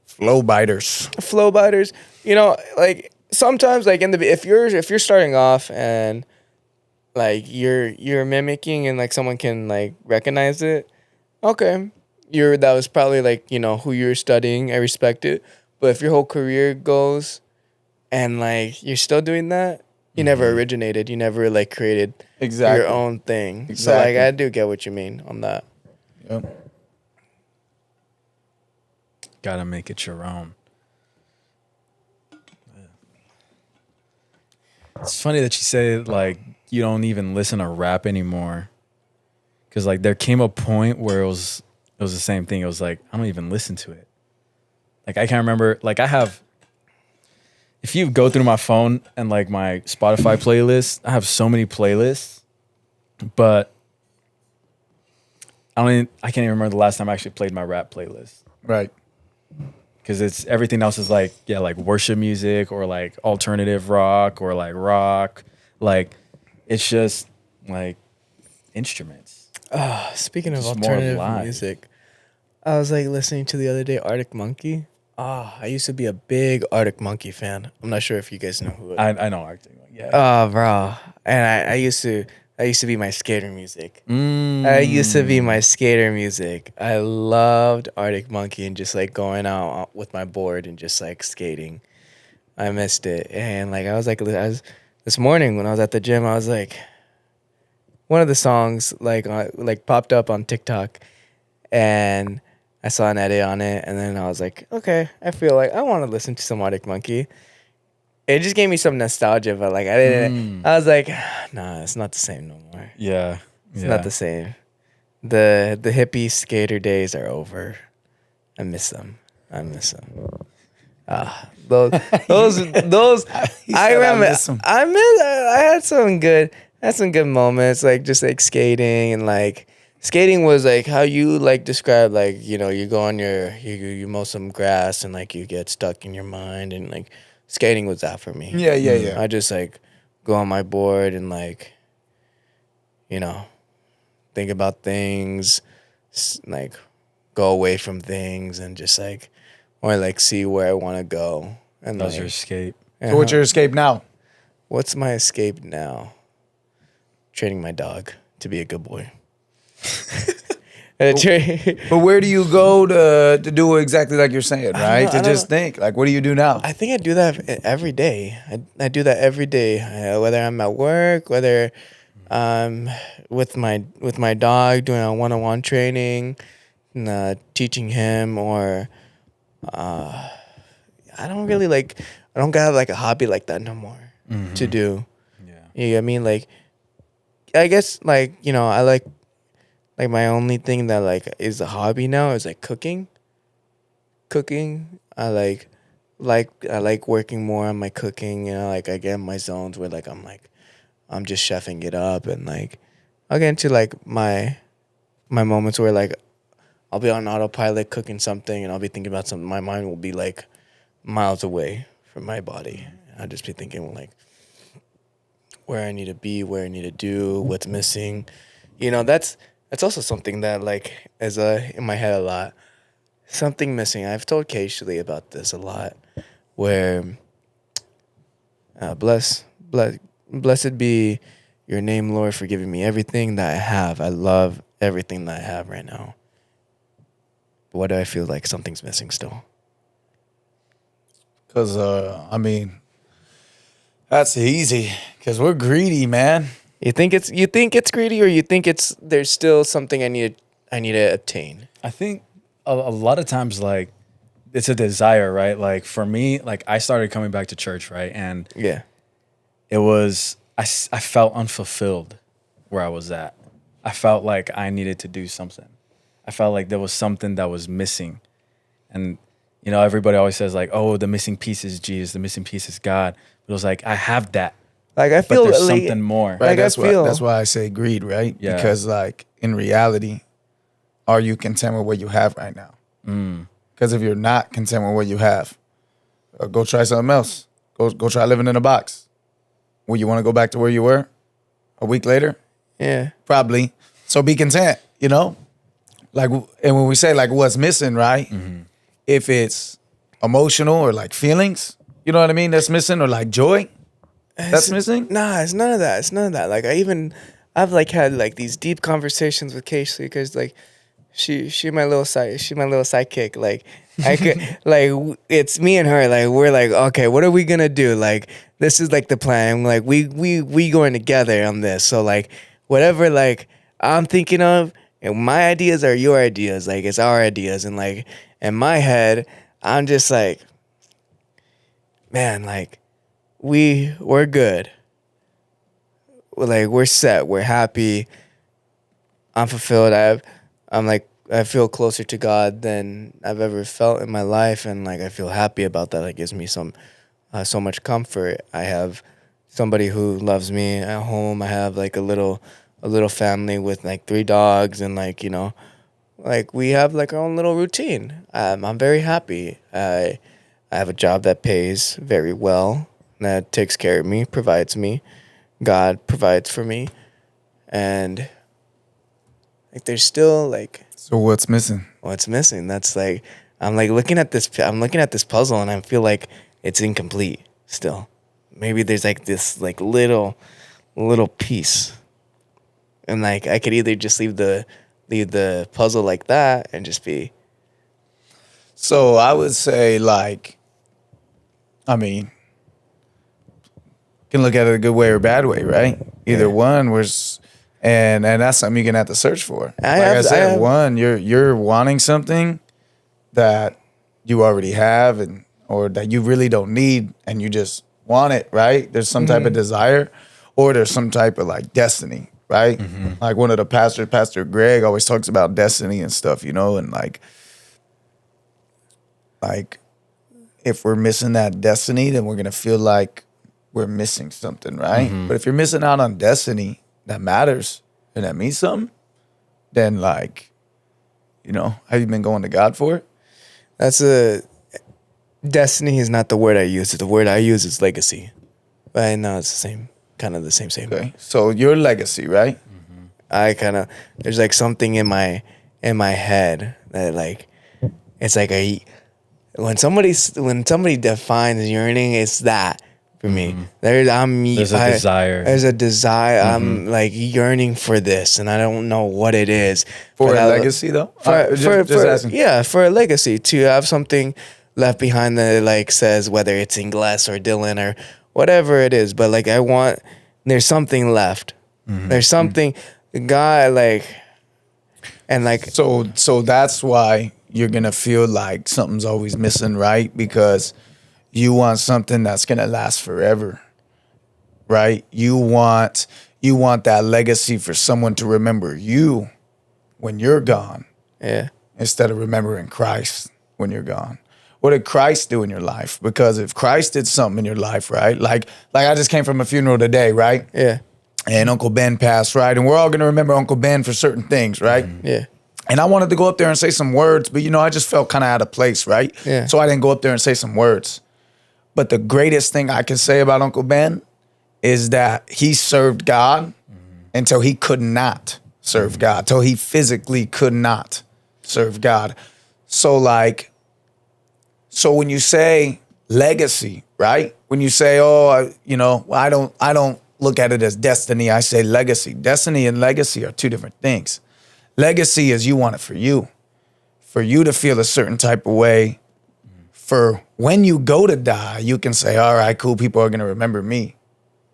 flow biters. flow biters. You know, like sometimes like if you're starting off and like you're mimicking and like someone can like recognize it, okay, that was probably like, you know, who you're studying. I respect it. But if your whole career goes and like you're still doing that, you never originated. You never like created Exactly. your own thing. So Exactly. like I do get what you mean on that. Yep. Gotta make it your own. It's funny that you say like you don't even listen to rap anymore, because like there came a point where it was the same thing. It was like I don't even listen to it. Like I can't remember. Like I have. If you go through my phone and like my Spotify playlist, I have so many playlists, but I can't even remember the last time I actually played my rap playlist. Right. Because it's everything else is like, yeah, like worship music or like alternative rock or like rock. Like it's just like instruments. Speaking of Just more of alternative live. music, I was like listening to the other day Arctic Monkey. I used to be a big Arctic Monkey fan. I'm not sure if you guys know who it is. I know Arctic. Yeah. Oh, bro. And I used to be my skater music. I used to be my skater music. I loved Arctic Monkey and just like going out with my board and just like skating. I missed it. And like I was this morning when I was at the gym, I was like, one of the songs like popped up on TikTok, and I saw an edit on it, and then I was like, okay, I feel like I want to listen to some Arctic Monkey. It just gave me some nostalgia, but like I didn't. I was like, nah, it's not the same no more. Yeah. It's not the same. The hippie skater days are over. I miss them. Those. I remember. I had some good moments, like just like skating, and like skating was like how you like describe, like, you know, you go on you mow some grass and like you get stuck in your mind, and like skating was that for me. Yeah. I just like go on my board and like, you know, think about things, like go away from things and just like, or like see where I want to go. And That was like, your escape. So what's your escape now? What's my escape now? Training my dog to be a good boy. But where do you go to do exactly like you're saying, right? I To just think, like, what do you do now? I think I do that every day. I do that every day, whether I'm at work, whether with my dog doing a one-on-one training, teaching him, or I don't really like. I don't got like a hobby like that no more to do. Yeah. You know what I mean? Like, I guess like, you know, I like my only thing that like is a hobby now is like cooking. I like working more on my cooking. You know, like I get in my zones where like I'm just chefing it up, and like I'll get into like my moments where like I'll be on autopilot cooking something, and I'll be thinking about something. My mind will be like miles away from my body. I'll just be thinking like where I need to be, where I need to do, what's missing. You know, that's also something that like is in my head a lot. Something missing. I've told Keishley about this a lot, where blessed be your name, Lord, for giving me everything that I have. I love everything that I have right now. But why do I feel like something's missing still? Because, I mean, that's easy. Because we're greedy, man. You think it's greedy, or you think there's still something I need to obtain? I think a lot of times, like, it's a desire, right? Like, for me, like, I started coming back to church, right? And Yeah. it was, I felt unfulfilled where I was at. I felt like I needed to do something. I felt like there was something that was missing. And, you know, everybody always says, like, oh, the missing piece is Jesus, the missing piece is God. But it was like, I have that. Like I But feel there's like, something more. Right, Like, that's I feel- that's why I say greed, right? Yeah. Because like in reality, are you content with what you have right now? Because if you're not content with what you have, go try something else. Go try living in a box. Will you want to go back to where you were a week later? Yeah. Probably. So be content, you know? Like, and when we say like what's missing, right? If it's emotional or like feelings, you know what I mean? That's missing, or like joy. That's missing? Nah, it's none of that. Like I've like had like these deep conversations with Casey, because like she my little sidekick. Like I could like it's me and her. Like we're like, okay, what are we gonna do? Like this is like the plan. Like we going together on this. So like whatever like I'm thinking of, and my ideas are your ideas. Like it's our ideas, and like in my head, I'm just like, man, like. We're good. Like we're set. We're happy. I'm fulfilled. I feel closer to God than I've ever felt in my life, and like I feel happy about that. It gives me so much comfort. I have somebody who loves me at home. I have like a little family with like 3 dogs, and like, you know, like we have like our own little routine. I'm very happy. I have a job that pays very well, that takes care of me, provides me. God provides for me. And like there's still like So what's missing? what's missing. That's like I'm looking at this puzzle, and I feel like it's incomplete still. Maybe there's like this like little piece. And like I could either just leave the puzzle like that and just be So I would say like, I mean, can look at it a good way or bad way, right? Either Yeah. one was And that's something you're gonna have to search for. One, you're wanting something that you already have and or that you really don't need and you just want it, right? There's some type of desire, or there's some type of like destiny, right? Like one of the pastors, Pastor Greg, always talks about destiny and stuff, you know, and like if we're missing that destiny, then we're gonna feel like we're missing something, right? But if you're missing out on destiny that matters and that means something, then like, you know, have you been going to God for it? Destiny is not the word I use. The word I use is legacy. But I know it's the same, kind of the same. Okay. So your legacy, right? There's like something in my head that like, it's like when somebody defines yearning, it's that for me. There's a desire. There's a desire. I'm like yearning for this, and I don't know what it is. For a legacy, though? Just asking. Yeah, for a legacy, to have something left behind that like says, whether it's Ingles or Dylan or whatever it is, but like there's something left. There's something, God, like, and like. So that's why you're gonna feel like something's always missing, right? Because you want something that's gonna last forever, right? You want that legacy for someone to remember you when you're gone, instead of remembering Christ when you're gone. What did Christ do in your life? Because if Christ did something in your life, right? Like I just came from a funeral today, right? Yeah. And Uncle Ben passed, right? And we're all gonna remember Uncle Ben for certain things, right? Yeah. And I wanted to go up there and say some words, but I just felt kind of out of place, right? Yeah. So I didn't go up there and say some words. But the greatest thing I can say about Uncle Ben is that he served God until he could not serve God, till he physically could not serve God. So when you say legacy, right? When you say, I don't look at it as destiny, I say legacy. Destiny and legacy are two different things. Legacy is you want it for you to feel a certain type of way. For when you go to die, you can say, all right, cool, people are going to remember me,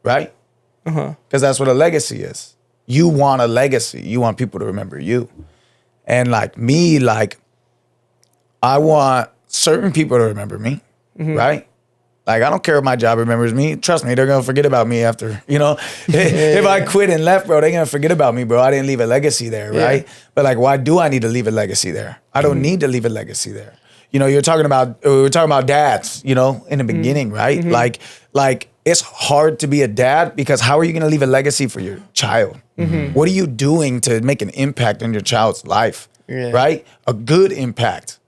right? Because that's what a legacy is. You want a legacy. You want people to remember you. And like me, like I want certain people to remember me, right? Like, I don't care if my job remembers me. Trust me, they're going to forget about me after, if I quit and left, bro, they're going to forget about me, bro. I didn't leave a legacy there, right? But like, why do I need to leave a legacy there? I don't need to leave a legacy there. We were talking about dads, in the beginning, right? Like it's hard to be a dad because how are you going to leave a legacy for your child? What are you doing to make an impact on your child's life, right? A good impact,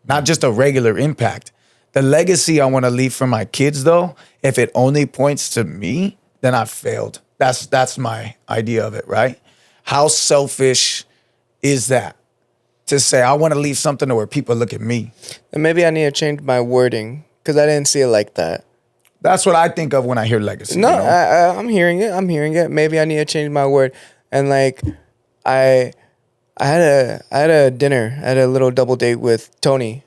not just a regular impact. The legacy I want to leave for my kids, though, if it only points to me, then I've failed. That's my idea of it, right? How selfish is that? To say, I want to leave something to where people look at me. And maybe I need to change my wording because I didn't see it like that. That's what I think of when I hear legacy. No, I'm hearing it. Maybe I need to change my word. And like, I had a dinner, I had a little double date with Tony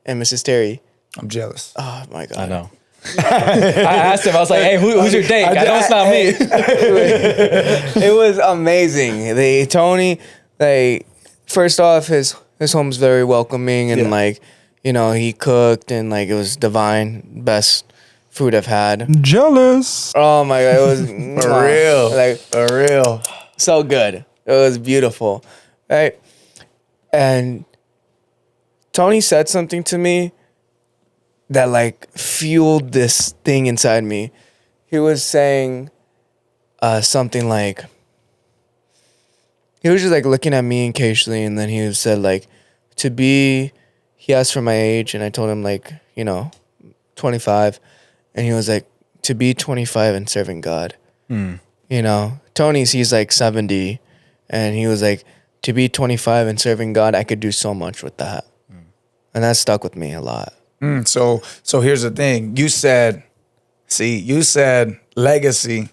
and Mrs. Terry. I'm jealous. Oh my God. I know. I asked him, I was like, hey, who's your date? I know it's not me. It was amazing. Tony, first off, his home's very welcoming and he cooked and like it was divine, best food I've had. Jealous. Oh my God, it was For real. For real. So good. It was beautiful. Right? And Tony said something to me that like fueled this thing inside me. He was saying something like, he was just like looking at me occasionally, and then he said like, he asked for my age, and I told him like, 25, and he was like, to be 25 and serving God. He's like 70, and he was like, to be 25 and serving God, I could do so much with that. And that stuck with me a lot. So here's the thing. You said legacy,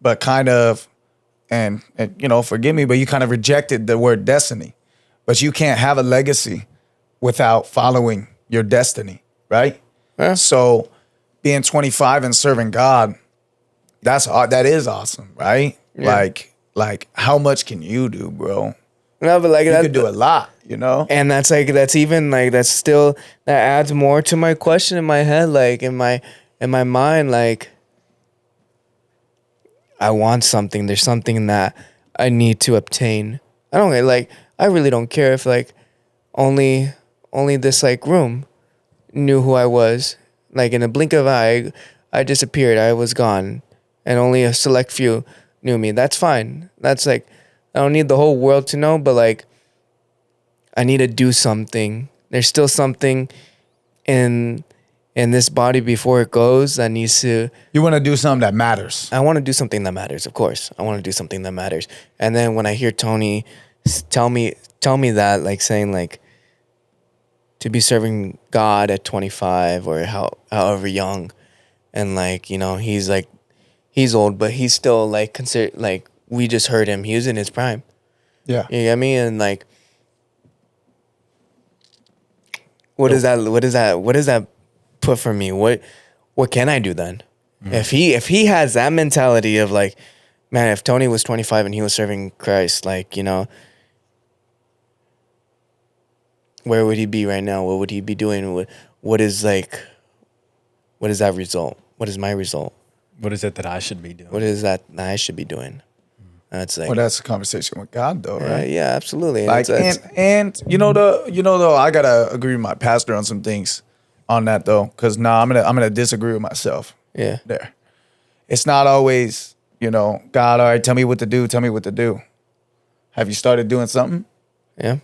but kind of, and forgive me, but you kind of rejected the word destiny. But you can't have a legacy without following your destiny, right? Yeah. So being 25 and serving God, that is awesome, right? Yeah. like, how much can you do, bro? No, but like You that, could do a lot, you know? and that's even like that's still that adds more to my question in my head, like in my mind, like I want something. There's something that I need to obtain. I don't like. I really don't care if like only this like room knew who I was. Like in a blink of an eye, I disappeared. I was gone, and only a select few knew me. That's fine. That's like I don't need the whole world to know, but like I need to do something. There's still something in this body before it goes that needs to. You want to do something that matters. I want to do something that matters, of course. I want to do something that matters. And then when I hear Tony tell me that, like saying like to be serving God at 25 or however young, and like, you know, he's old, but he's still like considered, like we just heard him. He was in his prime. Yeah. You get me? And like, what does that put for me? What can I do then? If he has that mentality of like, man, if Tony was 25 and he was serving Christ, like, you know, where would he be right now? What would he be doing? What is that result? What is my result? What is it that I should be doing? What is that I should be doing? That's like, Well, that's a conversation with God, though, right? yeah, absolutely. Like, and you know though, I gotta agree with my pastor on some things on that though, because I'm gonna disagree with myself. yeah, There, it's not always, you know, God, all right, tell me what to do. Tell me what to do. Have you started doing something? yeah.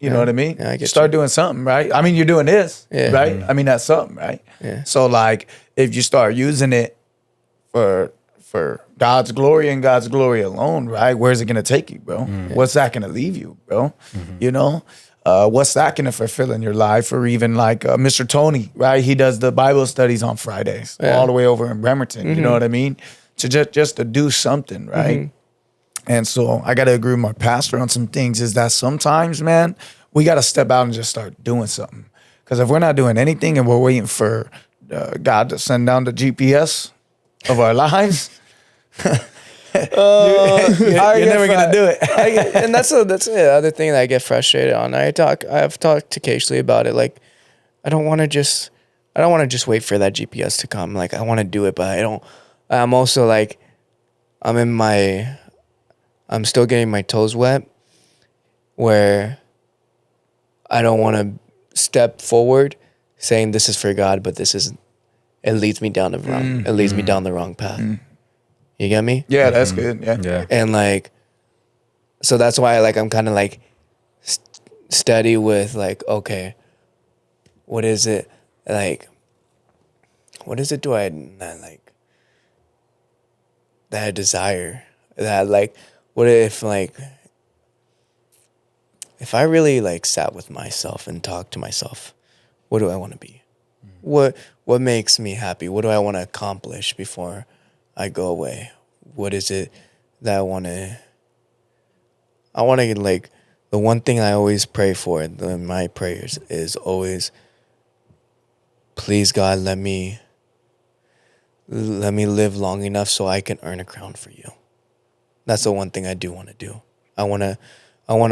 You know what I mean? Yeah, I get you start doing something, right? I mean, you're doing this, Yeah. right? I mean, that's something, right? Yeah. So like, if you start using it for God's glory and God's glory alone, right? Where's it gonna take you, bro? What's that gonna leave you, bro? You know, what's that gonna fulfill in your life? Or even like Mr. Tony, right? He does the Bible studies on Fridays, all the way over in Bremerton. You know what I mean? To just to do something, right? And so I gotta agree with my pastor on some things. Is that sometimes, man, we gotta step out and just start doing something. Because if we're not doing anything and we're waiting for God to send down the GPS of our lives, you're never gonna do it. And that's the other thing that I get frustrated on. I've talked to Cashley about it. Like, I don't want to just wait for that GPS to come. Like, I want to do it, but I don't. I'm also like, I'm still getting my toes wet, where I don't want to step forward saying this is for God, but it leads me down the wrong. It leads me down the wrong path. You get me? Yeah, that's good. Yeah. Yeah. And like, so that's why like I'm kind of like steady with like, okay, what is it like? What is it? Do I not like that I desire? That like, what if like, if I really like sat with myself and talked to myself, what do I want to be? What makes me happy? What do I want to accomplish before I go away? What is it that I want to like, the one thing I always pray for in my prayers is always, please God, let me live long enough so I can earn a crown for you. That's the one thing I do want to do. I want to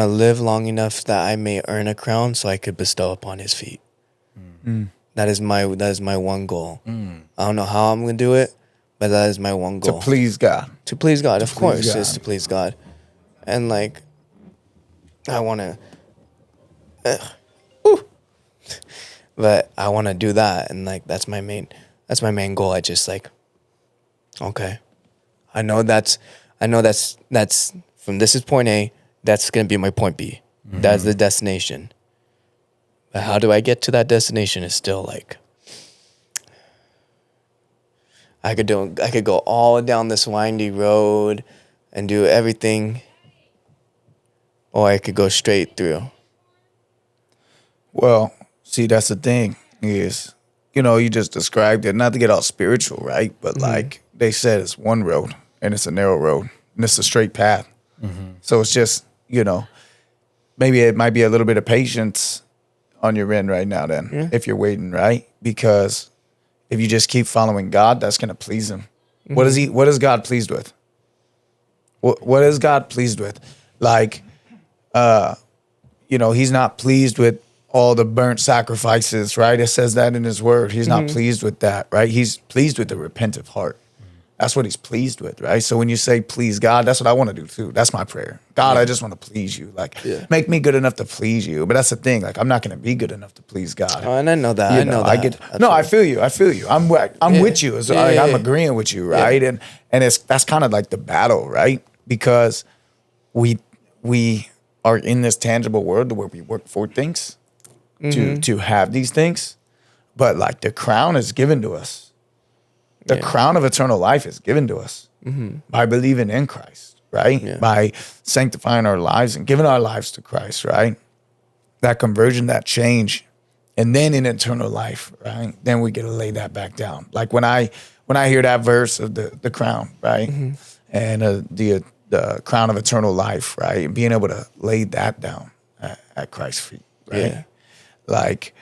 live long enough that I may earn a crown so I could bestow upon his feet. That is my one goal. I don't know how I'm going to do it, but that is my one goal. To please God. To please God, of course, God. is to please God. And like, I want to, but I want to do that. And like, that's my main goal. I just like, okay, I know that's from this is point A, that's going to be my point B. That's the destination. But how do I get to that destination is still like, I could go all down this windy road and do everything, or I could go straight through. Well, see, that's the thing is, you know, you just described it, not to get all spiritual, right? But like they said, it's one road and it's a narrow road and it's a straight path. So it's just, you know, maybe it might be a little bit of patience on your end right now then, if you're waiting, right? Because if you just keep following God, that's going to please him. What is God pleased with? What is God pleased with? Like, he's not pleased with all the burnt sacrifices, right? It says that in his word. He's not pleased with that, right? He's pleased with the repentant heart. That's what he's pleased with, right? So when you say please God, that's what I want to do too. That's my prayer. God, I just want to please you. Like, make me good enough to please you. But that's the thing. Like, I'm not going to be good enough to please God. Oh, and I know that. I know that. No, I feel you. I'm with you. I'm agreeing with you, right? And that's kind of like the battle, right? Because we are in this tangible world where we work for things to have these things, but like the crown is given to us. The crown of eternal life is given to us by believing in Christ, right? Yeah. By sanctifying our lives and giving our lives to Christ, right? That conversion, that change, and then in eternal life, right? Then we get to lay that back down. Like when I hear that verse of the crown, right, and the crown of eternal life, right, and being able to lay that down at Christ's feet, right? Like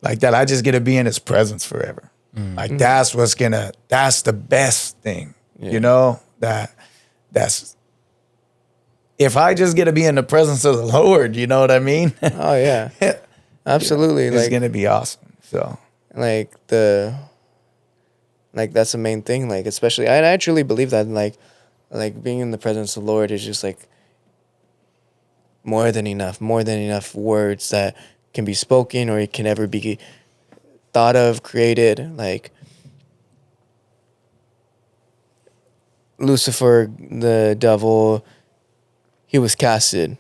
that, I just get to be in His presence forever. Like that's the best thing, that's if I just get to be in the presence of the Lord, you know what I mean? Oh yeah, absolutely. It's Like, going to be awesome. So like that's the main thing. Like, especially, I truly believe that, like being in the presence of the Lord is just like more than enough words that can be spoken or it can ever be thought of, created. Like Lucifer, the devil, he was casted.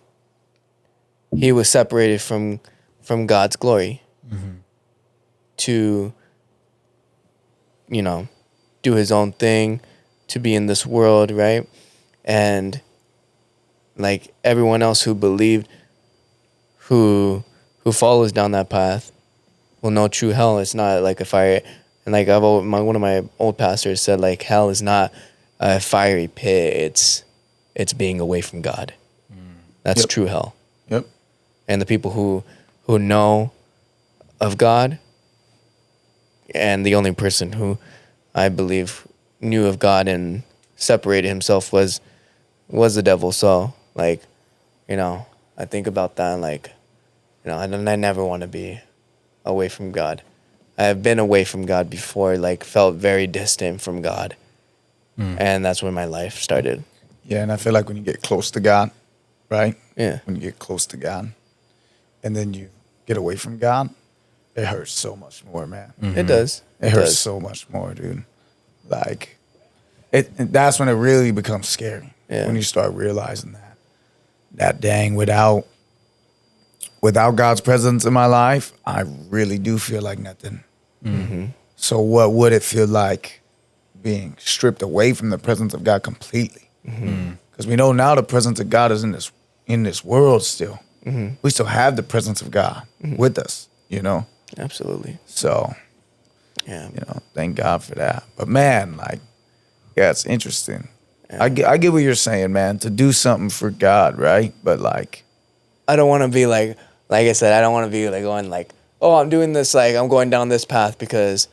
He was separated from God's glory to, do his own thing, to be in this world, right? And like everyone else who believed, who follows down that path, will know true hell. It's not like a fire. And like one of my old pastors said, like, hell is not a fiery pit. It's being away from God. That's true hell. Yep. And the people who know of God, and the only person who I believe knew of God and separated himself was the devil. So like, I think about that, and like, I never want to be away from God. I have been away from God before, like felt very distant from God. And that's when my life started. Yeah, and I feel like when you get close to God, right? Yeah. When you get close to God and then you get away from God, it hurts so much more, man. It does. It hurts so much more, dude. Like, that's when it really becomes scary. Yeah. When you start realizing that dang, without God's presence in my life, I really do feel like nothing. So what would it feel like being stripped away from the presence of God completely? Because we know now the presence of God is in this world still. We still have the presence of God with us, Absolutely. So, Yeah. thank God for that. But man, like, yeah, it's interesting. Yeah. I get what you're saying, man, to do something for God, right? But like, I don't want to be like I said, I don't want to be like going like, oh, I'm doing this, like I'm going down this path because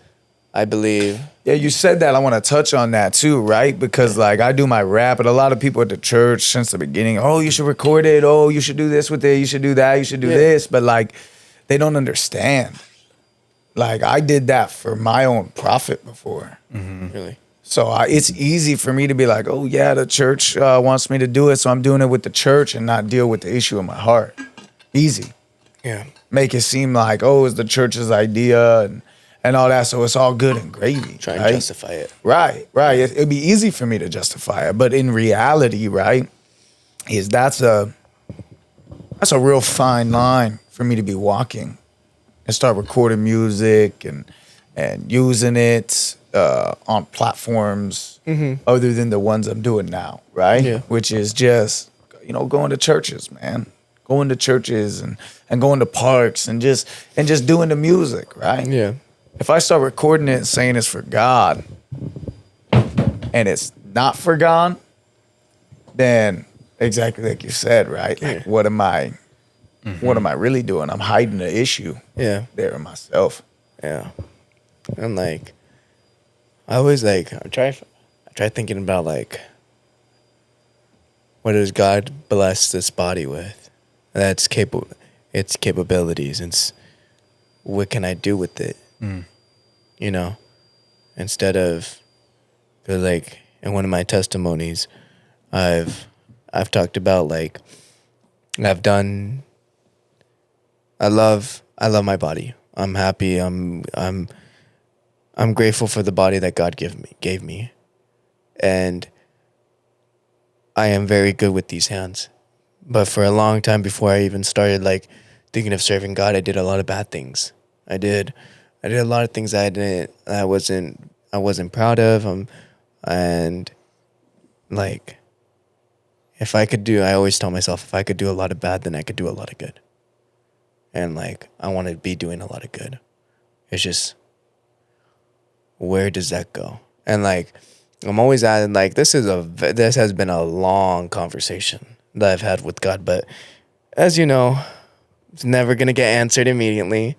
I believe. Yeah, you said that. I want to touch on that too, right? Because like I do my rap, and a lot of people at the church since the beginning, oh, you should record it. Oh, you should do this with it. You should do that. You should do this. But like, they don't understand. Like I did that for my own profit before. Really? So it's easy for me to be like, oh yeah, the church wants me to do it, so I'm doing it with the church and not deal with the issue in my heart. Easy. Yeah. Make it seem like, oh, it's the church's idea and all that, so it's all good and gravy. Try and right? justify it. Right. It'd be easy for me to justify it, but in reality, right, that's a real fine line for me to be walking and start recording music and using it on platforms other than the ones I'm doing now, right? Yeah. Which is just, going to churches, man. Going to churches and going to parks and just doing the music, right? Yeah. If I start recording it and saying it's for God and it's not for God, then exactly like you said, right? Yeah. Like what am I really doing? I'm hiding the issue there in myself. Yeah. And like, I always like, I try thinking about like, what does God bless this body with? That's capable, its capabilities. It's what can I do with it? You know, instead of, 'cause like in one of my testimonies, I've talked about like I love my body. I'm happy. I'm grateful for the body that God gave me, and I am very good with these hands. But for a long time before I even started like thinking of serving God, I did a lot of bad things. I did a lot of things I wasn't proud of. And like if I could do, I always tell myself if I could do a lot of bad, then I could do a lot of good. And like I want to be doing a lot of good. It's just, where does that go? And like I'm always adding like this has been a long conversation that I've had with God, but as you know, it's never gonna get answered immediately.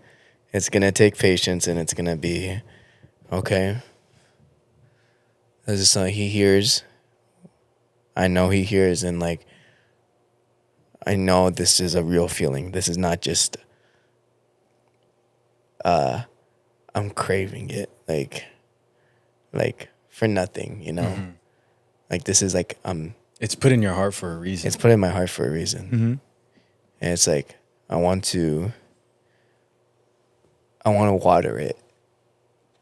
It's gonna take patience, and it's gonna be okay. This is something He hears. I know He hears, and like I know this is a real feeling. This is not just I'm craving it like for nothing, you know. Mm-hmm. Like this is like It's put in your heart for a reason. it's put in my heart for a reason. Mm-hmm. And it's like I want to water it.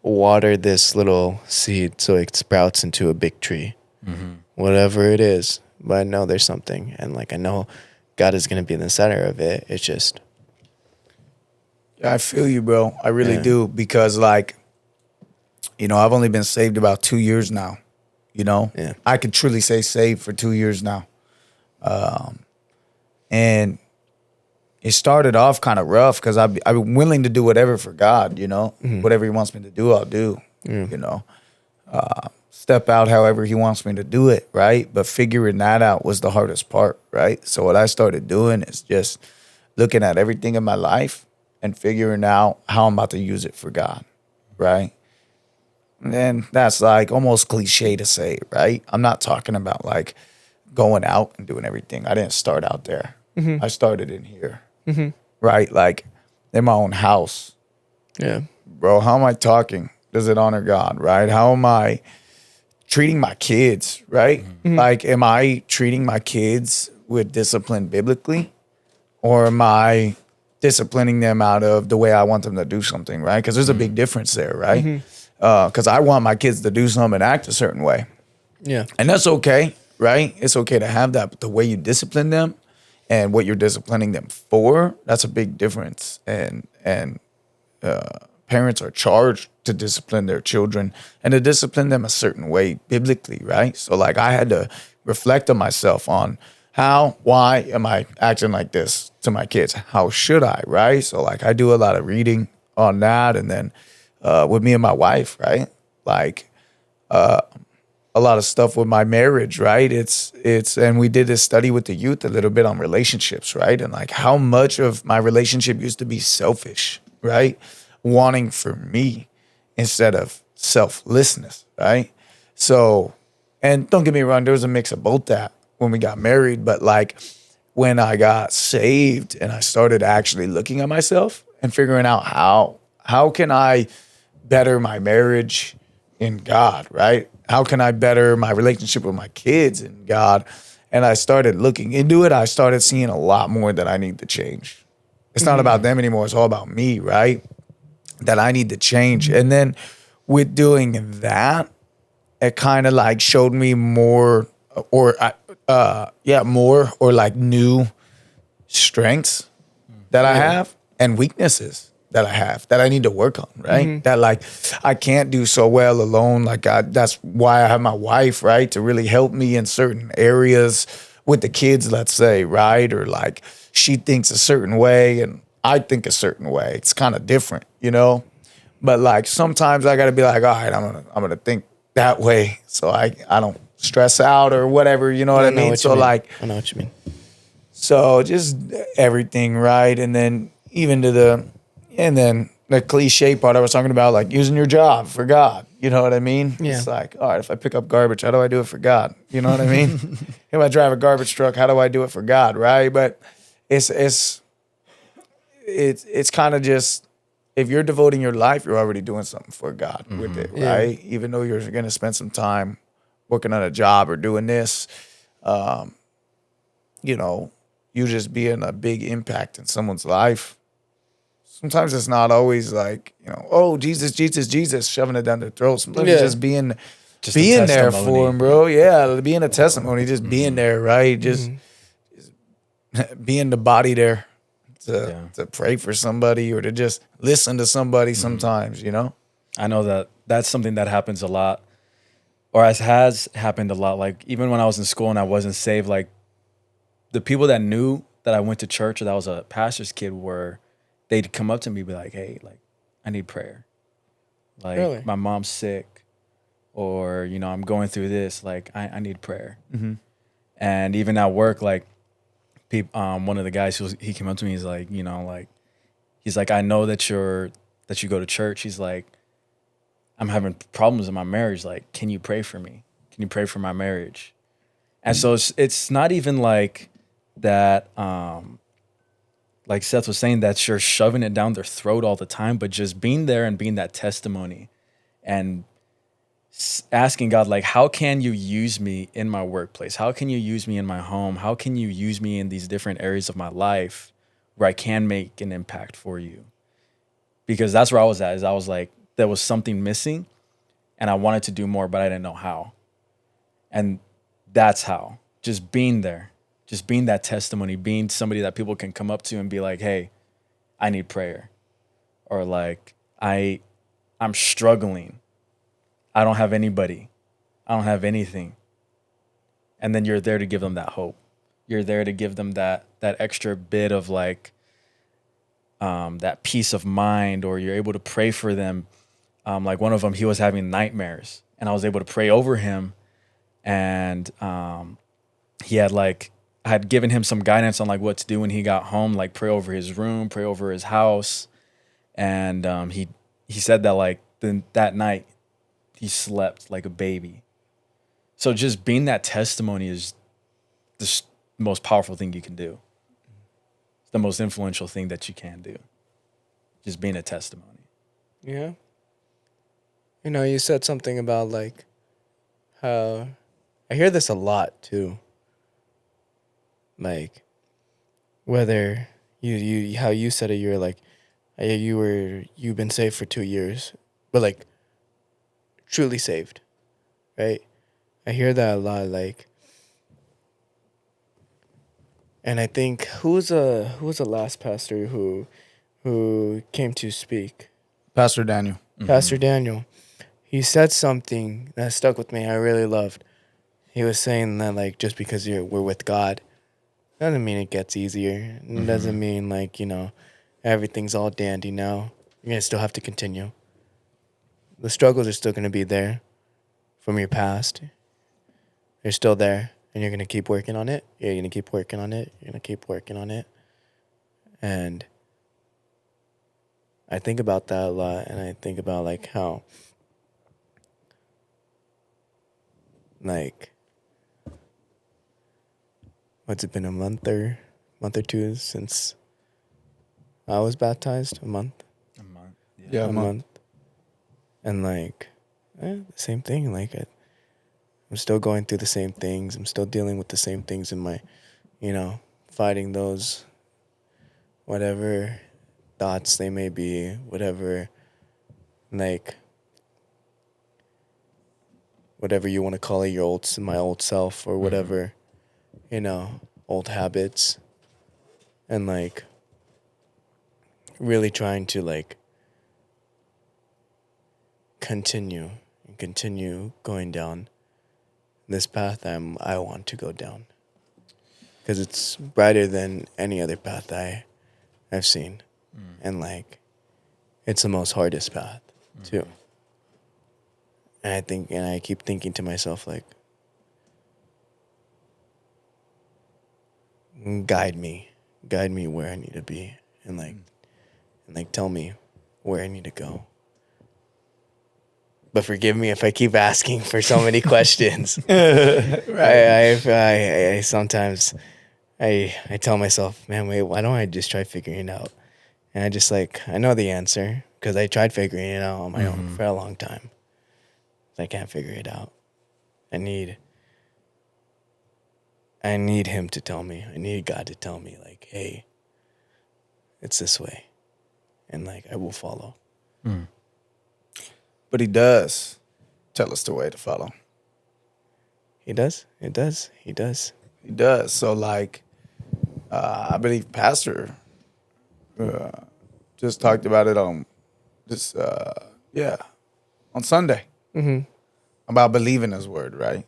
Water this little seed so it sprouts into a big tree. Mm-hmm. Whatever it is. But I know there's something, and like I know God is gonna be in the center of it. It's just I feel you, bro. I really Yeah. do, because like, you know, I've only been saved about 2 years now. You know, Yeah. I could truly say saved for 2 years now. And it started off kind of rough because I'm willing to do whatever for God, you know, whatever He wants me to do, I'll do, you know, step out however He wants me to do it, right? But figuring that out was the hardest part, right? So what I started doing is just looking at everything in my life and figuring out how I'm about to use it for God, right? And then that's like almost cliche to say, right? I'm not talking about like going out and doing everything. I didn't start out there. I started in here, right? Like in my own house. yeah. Bro, how am I talking? Does it honor God, right? How am I treating my kids, right? Like, am I treating my kids with discipline biblically? Or am I disciplining them out of the way I want them to do something, right? Because there's a big difference there, right? Because I want my kids to do something and act a certain way. Yeah. And that's okay, right? It's okay to have that. But the way you discipline them and what you're disciplining them for, that's a big difference. And parents are charged to discipline their children and to discipline them a certain way biblically, right? So like I had to reflect on myself on why am I acting like this to my kids? How should I, right? So like I do a lot of reading on that, and then with me and my wife, right? Like a lot of stuff with my marriage, right? It's and we did this study with the youth a little bit on relationships, right? And like how much of my relationship used to be selfish, right? Wanting for me instead of selflessness, right? So, and don't get me wrong, there was a mix of both that when we got married, but like when I got saved and I started actually looking at myself and figuring out how can I better my marriage in God, right? How can I better my relationship with my kids in God? And I started looking into it. I started seeing a lot more that I need to change. It's not about them anymore. It's all about me, right? That I need to change. And then with doing that, it kind of like showed me more or like new strengths that I have and weaknesses that I have that I need to work on, right? That like I can't do so well alone. Like that's why I have my wife, right? To really help me in certain areas with the kids, let's say, right? Or like she thinks a certain way and I think a certain way. It's kind of different, you know? But like sometimes I gotta be like, all right, I'm gonna think that way so I don't stress out or whatever, you know what I mean? So like I know what you mean. so just everything, right? And then even the cliche part I was talking about, like using your job for God. You know what I mean? Yeah. It's like, all right, if I pick up garbage, how do I do it for God? You know what I mean? If I drive a garbage truck, how do I do it for God? Right? But it's kind of just, if you're devoting your life, you're already doing something for God with it, Yeah. right? Even though you're going to spend some time working on a job or doing this, you know, you just being a big impact in someone's life. Sometimes it's not always like, you know, oh, Jesus, Jesus, Jesus, shoving it down their throat. Sometimes it's Yeah. just being Just a being there for testimony. him, bro. Yeah, being a testimony, just being there, right? Just being the body there to pray for somebody or to just listen to somebody sometimes, you know? I know that that's something that happens a lot, or has happened a lot. Like even when I was in school and I wasn't saved, like the people that knew that I went to church or that I was a pastor's kid they'd come up to me and be like, hey, like I need prayer. Like Really? my mom's sick, or you know I'm going through this. Like I need prayer. And even at work, like one of the guys he came up to me. He's like, you know, like he's like, I know that you go to church. He's like, I'm having problems in my marriage. Like, can you pray for me? Can you pray for my marriage? And so it's not even like that. Like Seth was saying, that you're shoving it down their throat all the time, but just being there and being that testimony and asking God, like, how can you use me in my workplace? How can you use me in my home? How can you use me in these different areas of my life where I can make an impact for you? Because that's where I was at, is I was like, there was something missing and I wanted to do more, but I didn't know how. And that's how, just being there, just being that testimony, being somebody that people can come up to and be like, hey, I need prayer. Or like, I'm struggling. I don't have anybody. I don't have anything. And then you're there to give them that hope. You're there to give them that extra bit of like that peace of mind, or you're able to pray for them. Like one of them, he was having nightmares, and I was able to pray over him. And he had I had given him some guidance on like what to do when he got home, like pray over his room, pray over his house. And he said that like that night he slept like a baby. So just being that testimony is the most powerful thing you can do. It's the most influential thing that you can do. Just being a testimony. Yeah. You know, you said something about like how I hear this a lot too. Like whether you how you said it, you're like you've been saved for 2 years, but like truly saved, right? I hear that a lot, like, and I think who was the last pastor who came to speak? Pastor Daniel. Pastor Daniel. He said something that stuck with me. I really loved. He was saying that like just because we're with God doesn't mean it gets easier. It doesn't mean like, you know, everything's all dandy now. You're gonna still have to continue. The struggles are still gonna be there from your past. They're still there, and you're gonna keep working on it. You're gonna keep working on it. You're gonna keep working on it. And I think about that a lot, and I think about like how like what's it been, a month or two since I was baptized? A month? A month. Yeah, A month. And like the same thing. Like I'm still going through the same things. I'm still dealing with the same things in my, you know, fighting those whatever thoughts they may be, whatever, like, whatever you want to call it, my old self, or whatever, you know, old habits, and like, really trying to like continue going down this path I want to go down, because it's brighter than any other path I've seen, and like, it's the most hardest path too. And I keep thinking to myself like, guide me where I need to be, and like tell me where I need to go. But forgive me if I keep asking for so many questions. I sometimes I tell myself, man, wait, why don't I just try figuring it out? And I just like, I know the answer because I tried figuring it out on my own for a long time. I can't figure it out. I need him to tell me. I need God to tell me, like, hey, it's this way. And like, I will follow. But he does tell us the way to follow. He does? It does. He does. He does. So like, I believe Pastor just talked about it on this, on Sunday about believing His word, right?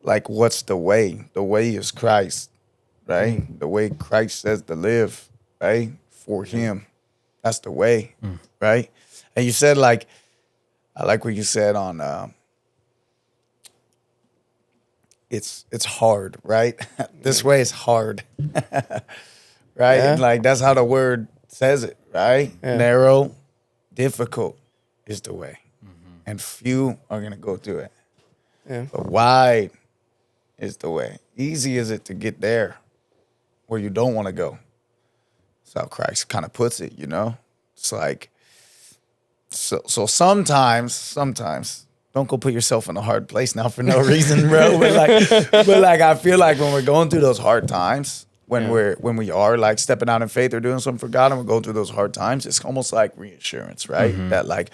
Like what's the way? The way is Christ, right? The way Christ says to live, right? For Him, that's the way, right? And you said like, I like what you said on. It's hard, right? This way is hard, right? Yeah. And like that's how the word says it, right? Yeah. Narrow, difficult is the way, and few are gonna go through it. Yeah. But wide is the way. Easy is it to get there, where you don't want to go. That's how Christ kind of puts it, you know. It's like so sometimes. Don't go put yourself in a hard place now for no reason, bro. But like I feel like when we're going through those hard times, when we are like stepping out in faith or doing something for God and we're going through those hard times, it's almost like reassurance, right? That like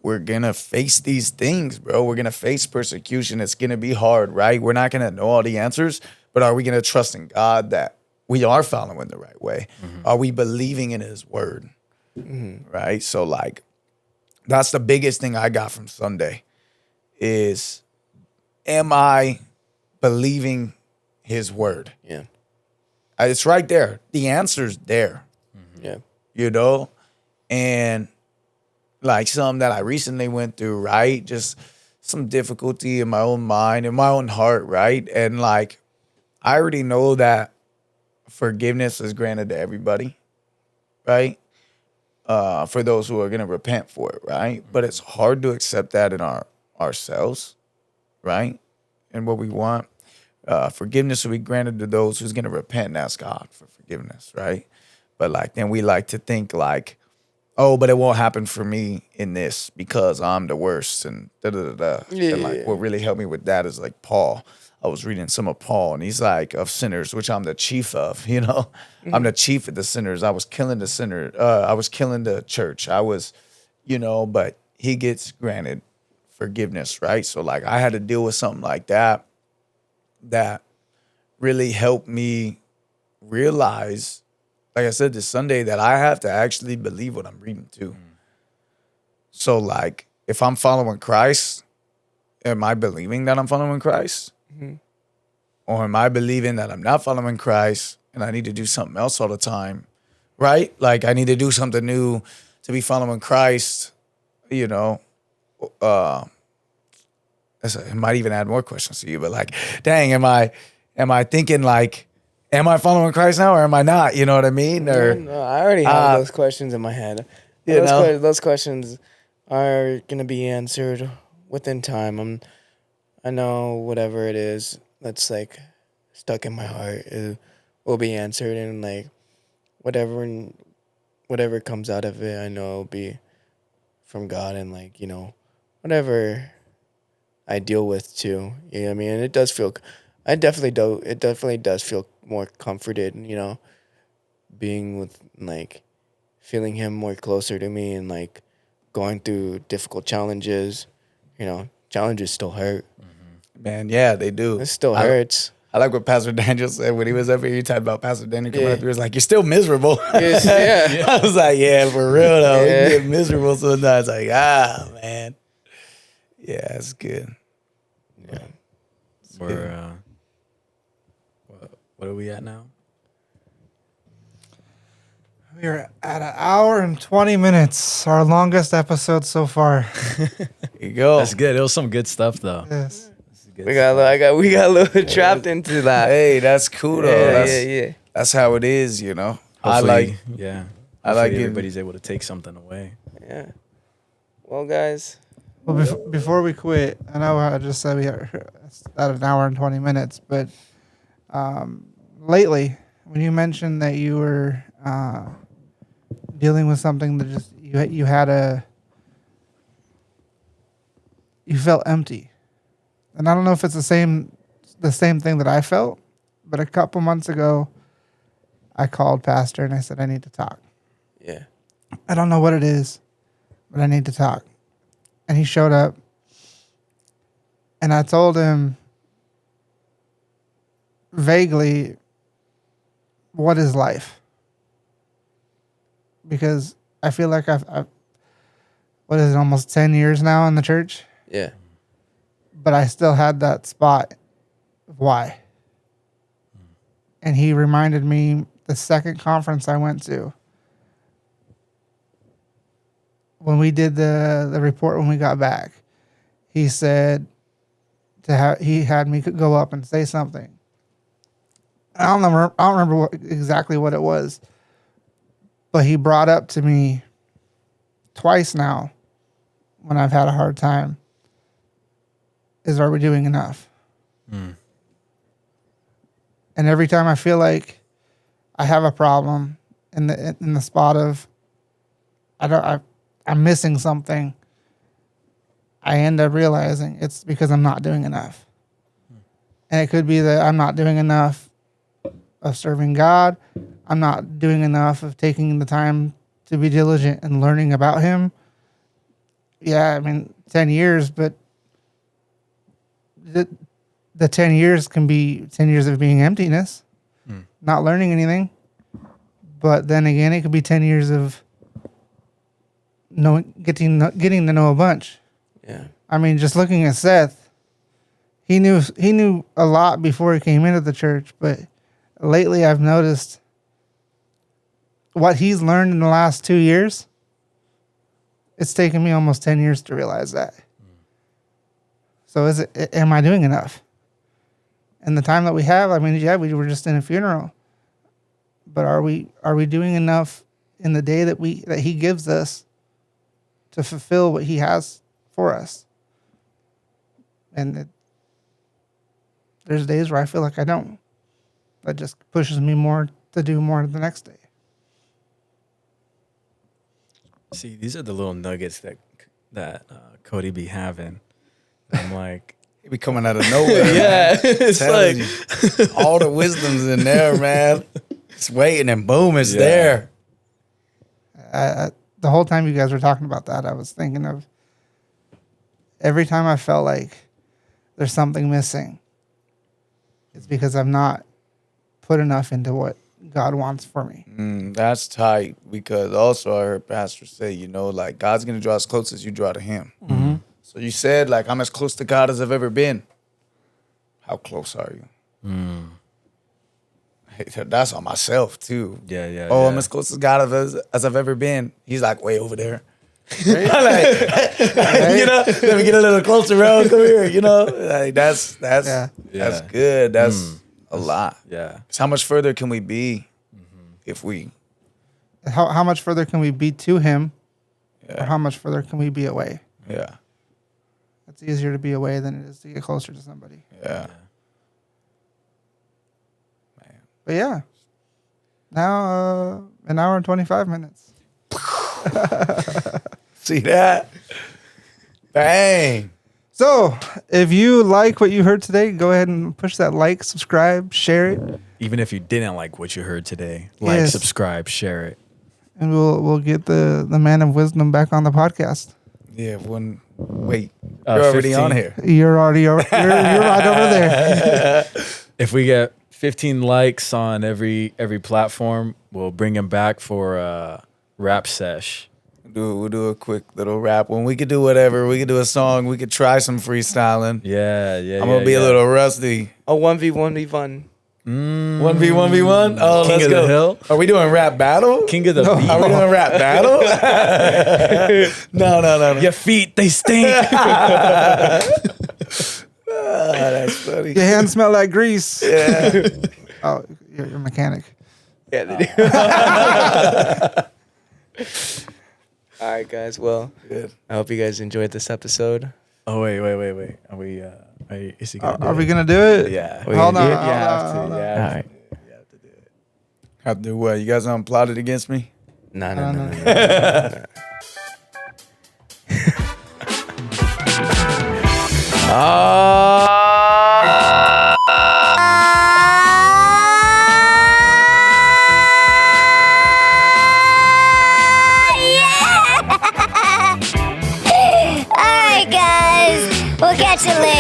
we're gonna face these things, bro. We're gonna face persecution. It's gonna be hard, right? We're not gonna know all the answers, but are we gonna trust in God that we are following the right way? Are we believing in His word? Right? So like that's the biggest thing I got from Sunday. Is, am I believing His word? Yeah. It's right there. The answer's there. Yeah. You know? And like something that I recently went through, right? Just some difficulty in my own mind, in my own heart, right? And like, I already know that forgiveness is granted to everybody, right? For those who are going to repent for it, right? But it's hard to accept that in ourselves, right? And what we want. Forgiveness will be granted to those who's going to repent and ask God for forgiveness, right? But like, then we like to think like, oh, but it won't happen for me in this because I'm the worst and da-da-da-da. Yeah. And like, what really helped me with that is like Paul. I was reading some of Paul and he's like, of sinners, which I'm the chief of, you know? I'm the chief of the sinners. I was killing the sinner. I was killing the church. I was, you know, but he gets granted forgiveness, right? So like I had to deal with something like that really helped me realize, like I said this Sunday, that I have to actually believe what I'm reading too. So like if I'm following Christ, am I believing that I'm following Christ? Or am I believing that I'm not following Christ and I need to do something else all the time, right? Like I need to do something new to be following Christ, you know? It might even add more questions to you, but like, dang, am I thinking like, am I following Christ now or am I not? You know what I mean? Or No, I already have those questions in my head. You know? Those questions are gonna be answered within time. I know whatever it is that's like stuck in my heart will be answered, and like whatever comes out of it, I know it'll be from God, and like, you know, whatever I deal with too. You know what I mean? And it definitely does feel more comforted, you know, being with like feeling Him more closer to me and like going through difficult challenges. You know, challenges still hurt. man, yeah, they do. It still hurts. I like what Pastor Daniel said when he was up here. He talked about Pastor Daniel coming up here. He was like, you're still miserable. Yeah. I was like, yeah, for real though. Yeah. We get miserable sometimes. Like, man. Yeah, it's good. Yeah. We're what are we at now? We're at an hour and 20 minutes, our longest episode so far. There you go. That's good. It was some good stuff though. Yes. We got a little trapped into that. Hey, that's cool though. Yeah. That's how it is, you know. I Hopefully, like, yeah. I like Hopefully getting- everybody's able to take something away. Yeah. Well, guys. Well, before we quit, I know I just said we are at an hour and 20 minutes, but lately, when you mentioned that you were dealing with something that just you felt empty, and I don't know if it's the same thing that I felt, but a couple months ago, I called Pastor and I said I need to talk. Yeah. I don't know what it is, but I need to talk. And he showed up. And I told him vaguely, what is life? Because I feel like I've what is it, almost 10 years now in the church? Yeah. But I still had that spot of why. And he reminded me the second conference I went to, when we did the report when we got back, he said he had me go up and say something. I don't remember exactly what it was, but he brought up to me twice now when I've had a hard time is, are we doing enough? And every time I feel like I have a problem in the spot of I'm missing something, I end up realizing it's because I'm not doing enough. And it could be that I'm not doing enough of serving God. I'm not doing enough of taking the time to be diligent and learning about Him. Yeah, I mean, 10 years, but the 10 years can be 10 years of being emptiness, not learning anything. But then again, it could be 10 years of getting to know a bunch. Yeah. I mean, just looking at Seth, he knew a lot before he came into the church, but lately I've noticed what he's learned in the last 2 years. It's taken me almost 10 years to realize that. So am I doing enough? And the time that we have, I mean, yeah, we were just in a funeral, but are we doing enough in the day that he gives us to fulfill what He has for us? And there's days where I feel like I don't. That just pushes me more to do more the next day. See, these are the little nuggets that Cody be having. I'm like, He be coming out of nowhere. yeah, man. it's Telling like you. All the wisdom's in there, man. It's waiting and boom, it's Yeah. there. The whole time you guys were talking about that, I was thinking of every time I felt like there's something missing, it's because I've not put enough into what God wants for me. That's tight, because also I heard Pastor say, like God's going to draw as close as you draw to Him. Mm-hmm. So you said, like, I'm as close to God as I've ever been. How close are you? That's on myself, too. yeah. Oh, yeah. I'm as close to God as I've ever been. He's like way over there. Like, let me get a little closer, bro. Come here, Like that's Yeah. good. That's a lot. Yeah. So how much further can we be if we? How much further can we be to Him, or how much further can we be away? Yeah. It's easier to be away than it is to get closer to somebody. Yeah. But yeah, now an hour and 25 minutes. See that? Bang. So if you like what you heard today, go ahead and push that like, subscribe, share it, Even if you didn't like what you heard today, like, Yes. subscribe, share it. and we'll get the man of wisdom back on the podcast. Yeah. Wait. You're already 15. on here. You're right over there. If we get 15 likes on every platform, we'll bring him back for a rap sesh. We'll do a quick little rap one. We could do whatever. We could do a song. We could try some freestyling. Yeah. I'm gonna be a little rusty. A 1v1v1. 1v1v1. Oh, King let's of go. the Hill? Are we doing rap battle? King of the beat. Are we doing rap battle? No. Your feet, they stink. That's funny. Your hands smell like grease. Yeah. Oh, you're a mechanic. Yeah, they do. All right, guys. Well, Good. I hope you guys enjoyed this episode. Oh wait. Are we? Is he gonna? Are we do gonna do it? it? Yeah. Wait, Hold you on. do it? Hold You have on, to. hold on. Yeah. All right. You have to do it. How to do what? You guys plotted against me? No. Alright, guys. We'll catch you later.